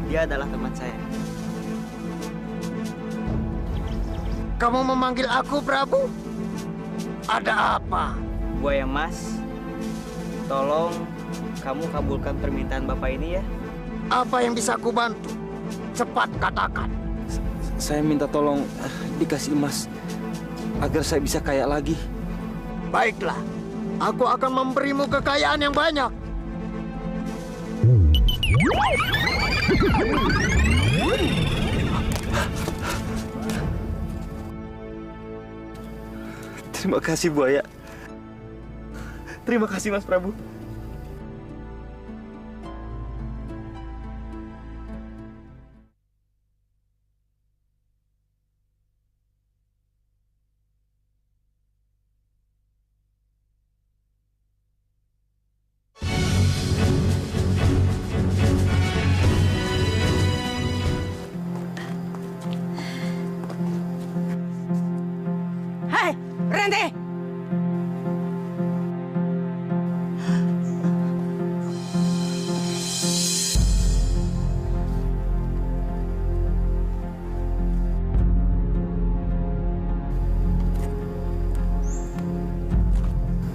Dia adalah teman saya. Kamu memanggil aku, Prabu? Ada apa? Buaya Mas, tolong kamu kabulkan permintaan Bapak ini ya. Apa yang bisa aku bantu? Cepat katakan. Saya minta tolong dikasih emas agar saya bisa kaya lagi. Baiklah, aku akan memberimu kekayaan yang banyak. Terima kasih, buaya. Terima kasih, Mas Prabu. Hai, berhenti!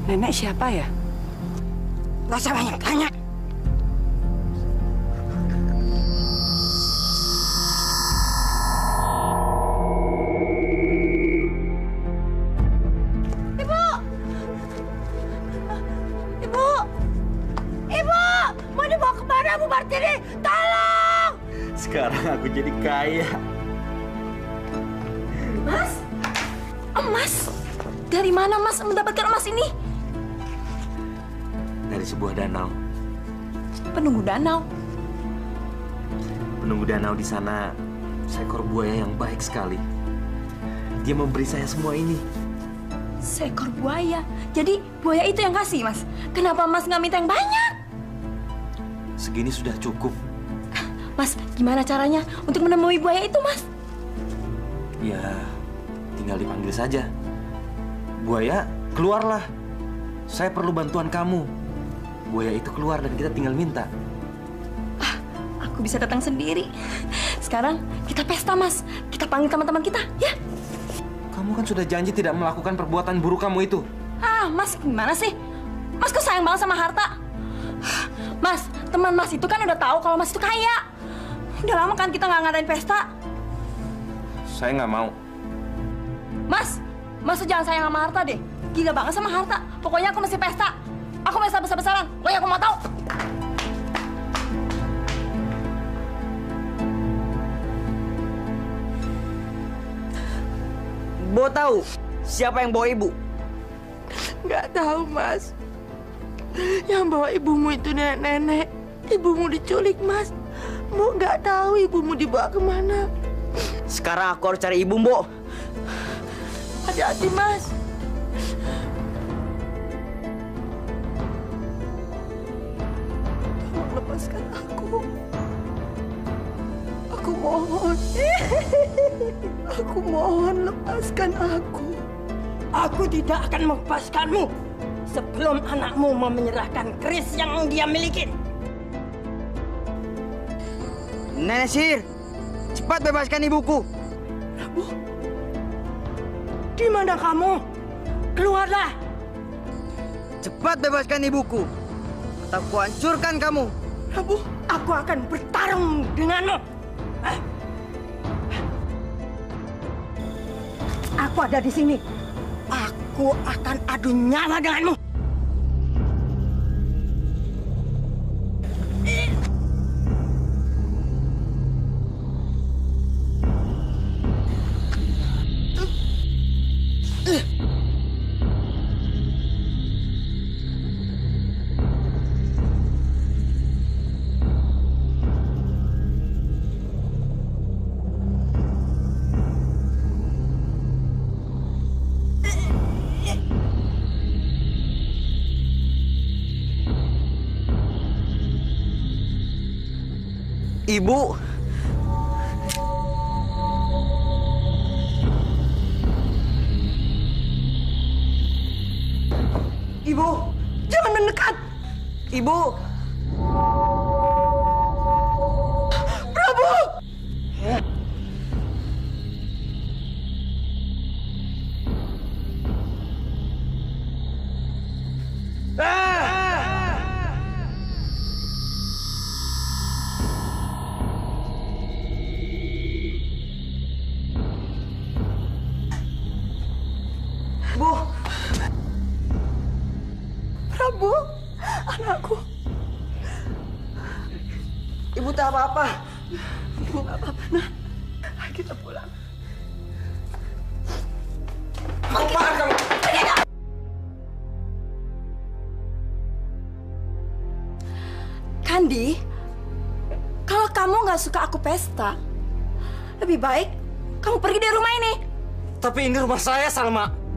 Nenek siapa ya? Gak usah banyak tanya. Ibu! Ibu! Ibu! Mau dibawa kemana, Bu Martini? Tolong! Sekarang aku jadi kaya. Mas? Emas? Dari mana Mas mendapatkan emas ini? Dari sebuah danau. Penunggu danau. Penunggu danau di sana seekor buaya yang baik sekali. Dia memberi saya semua ini. Seekor buaya. Jadi buaya itu yang kasih, Mas. Kenapa Mas nggak minta yang banyak? Segini sudah cukup. Mas, gimana caranya untuk menemui buaya itu, Mas? Ya, tinggal dipanggil saja. Buaya, keluarlah. Saya perlu bantuan kamu. Buaya itu keluar dan kita tinggal minta. Aku bisa datang sendiri. Sekarang kita pesta, Mas. Kita panggil teman-teman kita, ya? Kamu kan sudah janji tidak melakukan perbuatan buruk kamu itu. Mas gimana sih? Mas kok sayang banget sama harta? Mas, teman Mas itu kan udah tahu kalau Mas itu kaya. Udah lama kan kita nggak ngadain pesta. Saya nggak mau. Mas tuh jangan sayang sama harta deh. Gila banget sama harta. Pokoknya aku mesti pesta. Aku pesta besar-besaran. Pokoknya aku mau tahu. Bo tahu siapa yang bawa ibu? Nggak tahu, Mas. Yang bawa ibumu itu nenek-nenek. Ibumu diculik, Mas. Mbok nggak tahu ibumu dibawa kemana. Sekarang aku harus cari ibu, Mbok. Hati-hati, Mas. Tolong lepaskan aku. Aku mohon. Aku mohon lepaskan aku. Aku tidak akan melepaskanmu sebelum anakmu mau menyerahkan keris yang dia miliki. Nenek Sihir, cepat bebaskan ibuku. Prabu, di mana kamu? Keluarlah. Cepat bebaskan ibuku, atau aku hancurkan kamu. Prabu, aku akan bertarung denganmu. Aku ada di sini. Aku akan adu nyawa denganmu. Ibu. Ibu, jangan mendekat. Ibu. Prabu. Bu. Prabu, anakku. Ibu tak apa-apa. Ibu nggak apa-apa, nah. Ayo kita pulang. Apaan kamu? Kandi, kalau kamu nggak suka aku pesta, lebih baik kamu pergi dari rumah ini. Tapi ini rumah saya, Salma.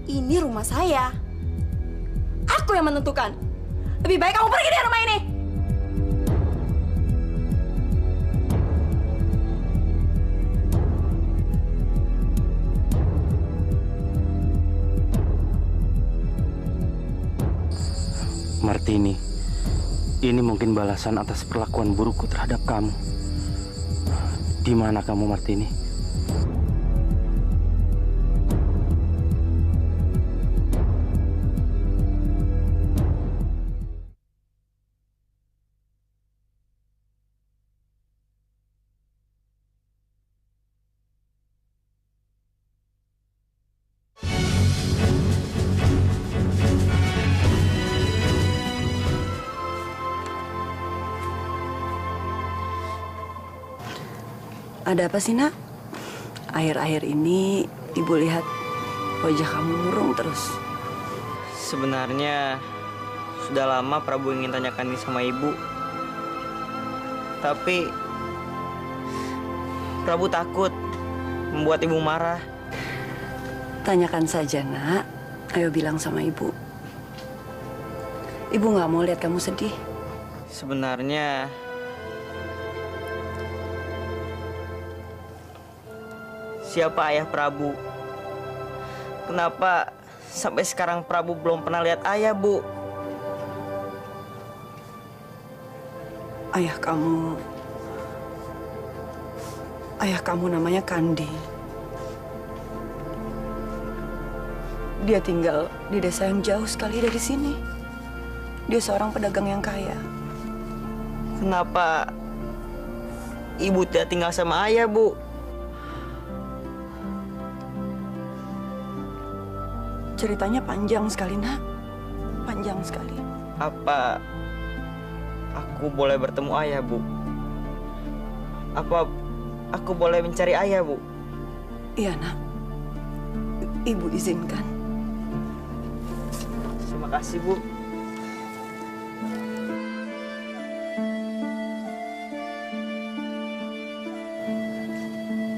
Ini rumah saya. Aku yang menentukan. Lebih baik kamu pergi dari rumah ini. Martini, ini mungkin balasan atas perlakuan burukku terhadap kamu. Di mana kamu, Martini? Ada apa sih, Nak? Akhir-akhir ini Ibu lihat wajah kamu murung terus. Sebenarnya sudah lama Prabu ingin tanyakan ini sama Ibu. Tapi Prabu takut membuat Ibu marah. Tanyakan saja, Nak. Ayo bilang sama Ibu. Ibu nggak mau lihat kamu sedih. Sebenarnya siapa ayah Prabu. Kenapa sampai sekarang Prabu belum pernah lihat ayah, Bu? Ayah kamu namanya Kandi. Dia tinggal di desa yang jauh sekali dari sini. Dia seorang pedagang yang kaya. Kenapa ibu tidak tinggal sama ayah, Bu? Ceritanya panjang sekali, Nak. Panjang sekali. Apa aku boleh bertemu ayah, Bu? Apa aku boleh mencari ayah, Bu? Iya, Nak. Ibu izinkan. Terima kasih, Bu.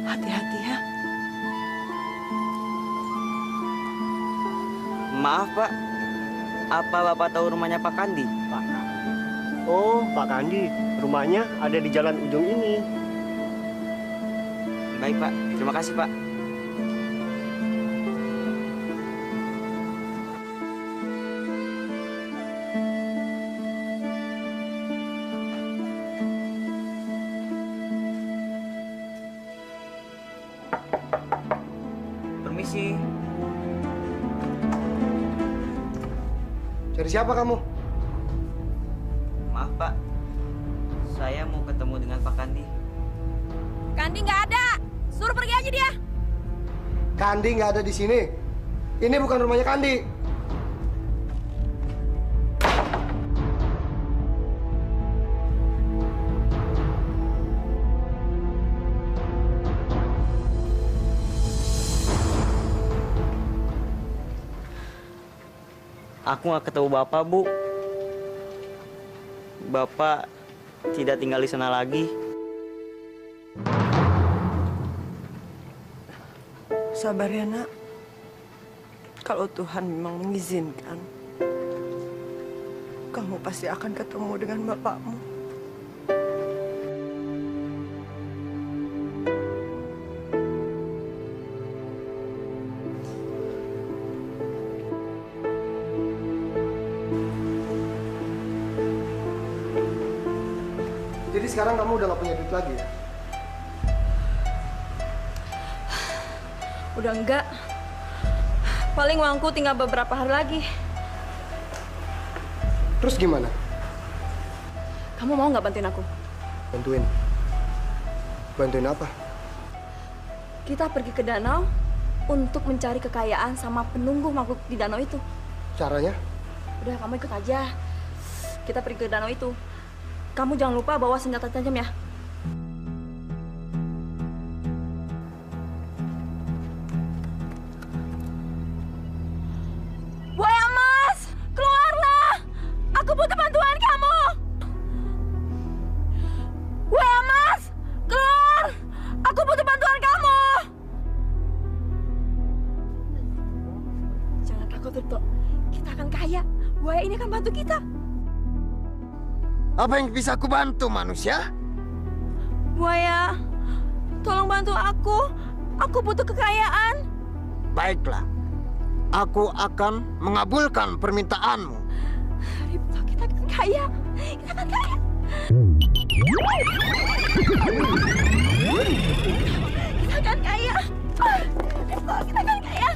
Hati-hati ya. Maaf, Pak. Apa Bapak tahu rumahnya Pak Kandi? Pak. Oh, Pak Kandi. Rumahnya ada di jalan ujung ini. Baik, Pak. Terima kasih, Pak. Permisi. Cari siapa kamu? Maaf, Pak. Saya mau ketemu dengan Pak Kandi. Kandi nggak ada. Suruh pergi aja dia. Kandi nggak ada di sini. Ini bukan rumahnya Kandi. Aku nggak ketemu Bapak, Bu. Bapak tidak tinggal di sana lagi. Sabar ya, Nak. Kalau Tuhan memang mengizinkan, kamu pasti akan ketemu dengan bapakmu. Jadi sekarang kamu udah gak punya duit lagi ya? Udah enggak. Paling uangku tinggal beberapa hari lagi. Terus gimana? Kamu mau nggak bantuin aku? Bantuin? Bantuin apa? Kita pergi ke danau untuk mencari kekayaan sama penunggu makhluk di danau itu. Caranya? Udah, kamu ikut aja. Kita pergi ke danau itu. Kamu jangan lupa bawa senjata tajam ya. Buaya emas, keluarlah! Aku butuh bantuan kamu. Buaya emas, keluar! Aku butuh bantuan kamu. Jangan takut, Ripto. Kita akan kaya. Buaya ini akan bantu kita. Apa yang bisa aku bantu, manusia? Buaya, tolong bantu aku. Aku butuh kekayaan. Baiklah, aku akan mengabulkan permintaanmu. Ripto, kita akan kaya. Kita akan kaya. Kita akan kaya. Ripto, kita akan kaya.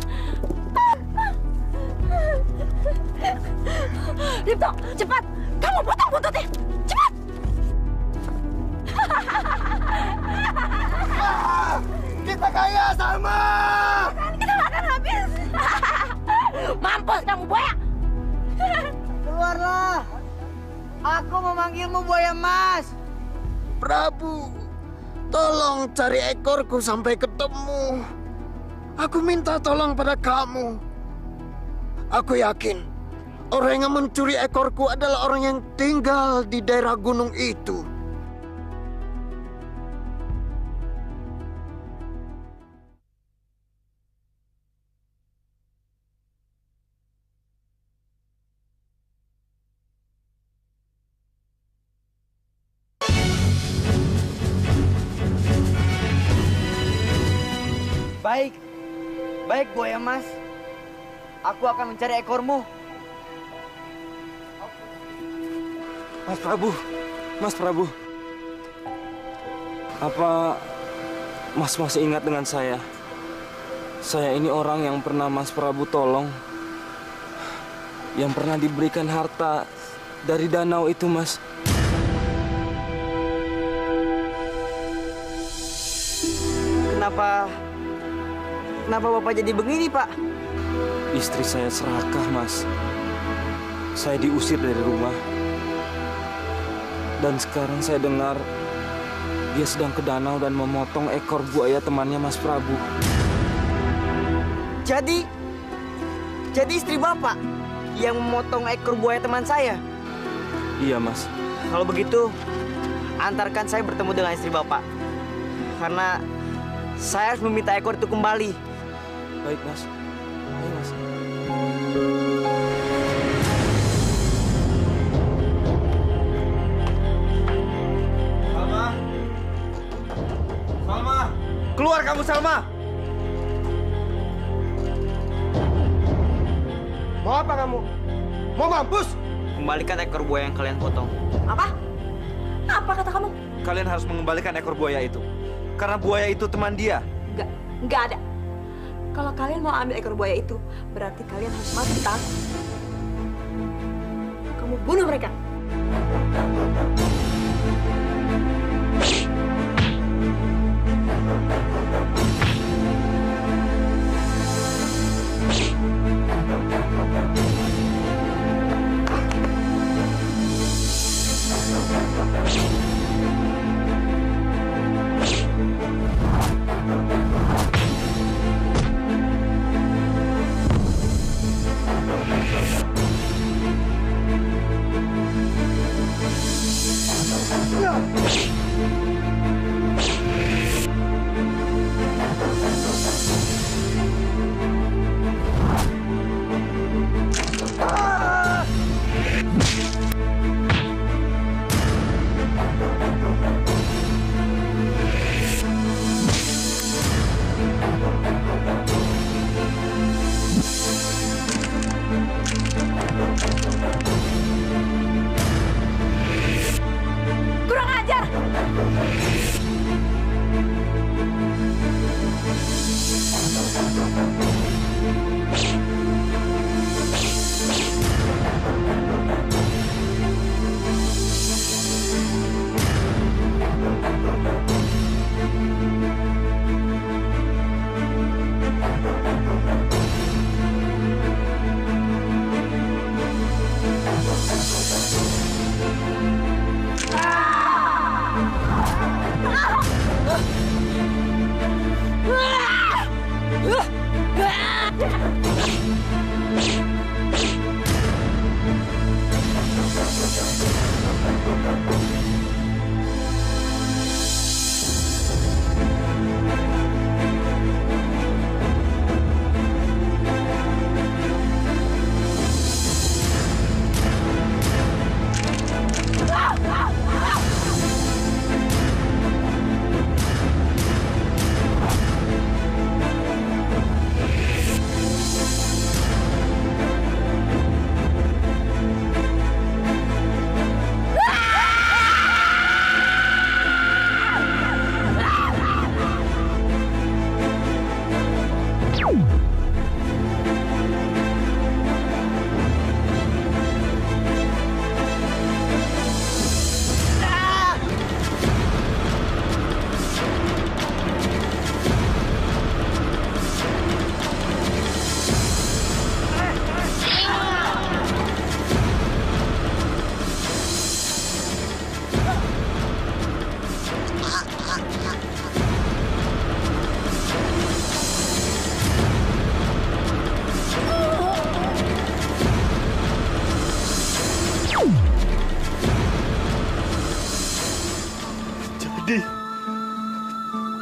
Ripto, cepat. Kamu potong buntutnya. Cepat. Kita kaya, Salma. Kita makan habis. Mampus kamu, buaya. Keluarlah. Aku memanggilmu, buaya emas. Prabu, tolong cari ekorku sampai ketemu. Aku minta tolong pada kamu. Aku yakin orang yang mencuri ekorku adalah orang yang tinggal di daerah gunung itu. Baik, baik buaya mas. Aku akan mencari ekormu. Mas Prabu. Apa Mas masih ingat dengan saya? Saya ini orang yang pernah Mas Prabu tolong. Yang pernah diberikan harta dari danau itu, Mas. Kenapa Bapak jadi begini, Pak? Istri saya serakah, Mas. Saya diusir dari rumah. Dan sekarang saya dengar dia sedang ke danau dan memotong ekor buaya temannya Mas Prabu. Jadi istri Bapak yang memotong ekor buaya teman saya? Iya, Mas. Kalau begitu, antarkan saya bertemu dengan istri Bapak. Karena saya harus meminta ekor itu kembali. Baik, Mas. Ayo, Mas. Salma! Keluar kamu, Salma! Mau apa kamu? Mau mampus? Kembalikan ekor buaya yang kalian potong. Apa? Apa kata kamu? Kalian harus mengembalikan ekor buaya itu. Karena buaya itu teman dia. Enggak ada. Kalau kalian mau ambil ekor buaya itu, berarti kalian harus mati di tanganku. Kamu bunuh mereka. Kurang ajar!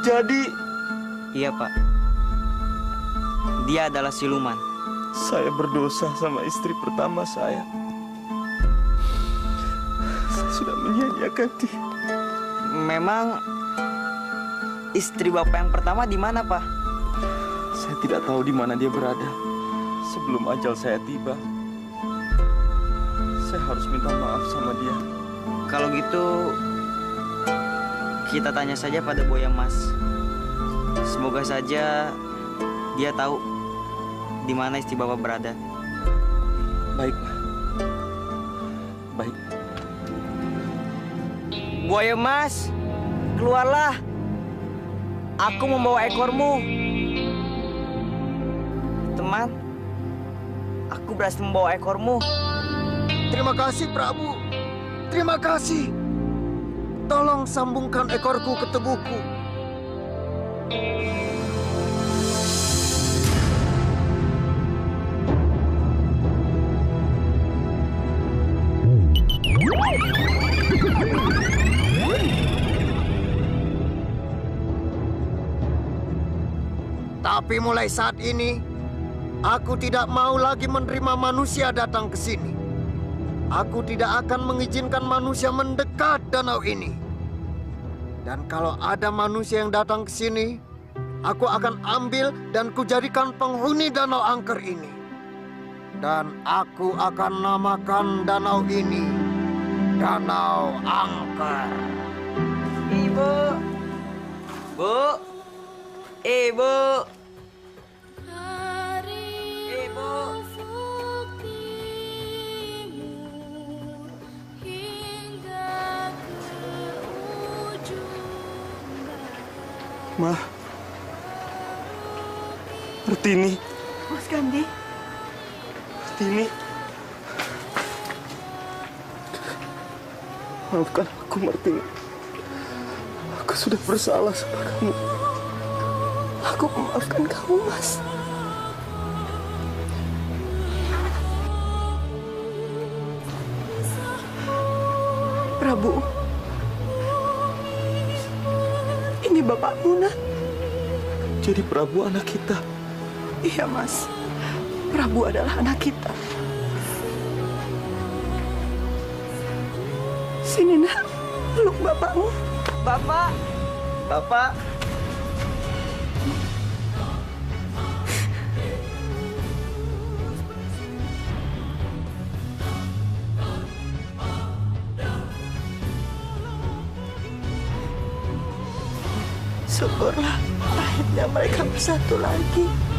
Jadi... Iya, Pak. Dia adalah siluman. Saya berdosa sama istri pertama saya. Saya sudah menyia-nyiakan dia. Memang istri Bapak yang pertama di mana, Pak? Saya tidak tahu di mana dia berada. Sebelum ajal saya tiba, saya harus minta maaf sama dia. Kalau gitu, kita tanya saja pada Buaya Mas. Semoga saja dia tahu di mana istri Bapak berada. Baik, Pak. Baik. Buaya Mas, keluarlah. Aku membawa ekormu. Teman, aku berhasil membawa ekormu. Terima kasih, Prabu. Terima kasih. Tolong sambungkan ekorku ke tubuhku. Tapi mulai saat ini, aku tidak mau lagi menerima manusia datang ke sini. Aku tidak akan mengizinkan manusia mendekat danau ini. Dan kalau ada manusia yang datang ke sini, aku akan ambil dan kujadikan penghuni danau angker ini. Dan aku akan namakan danau ini Danau Angker. Ibu. Bu. Ibu. Ma, Martini. Mas Kandi. Martini. Maafkan aku, Martini. Aku sudah bersalah sama kamu. Aku memaafkan kamu, Mas. Prabu. Ini bapakmu, nak. Jadi Prabu anak kita? Iya, Mas. Prabu adalah anak kita. Sini, nak. Peluk bapakmu. Bapak. Bapak. Syukurlah akhirnya mereka bersatu lagi.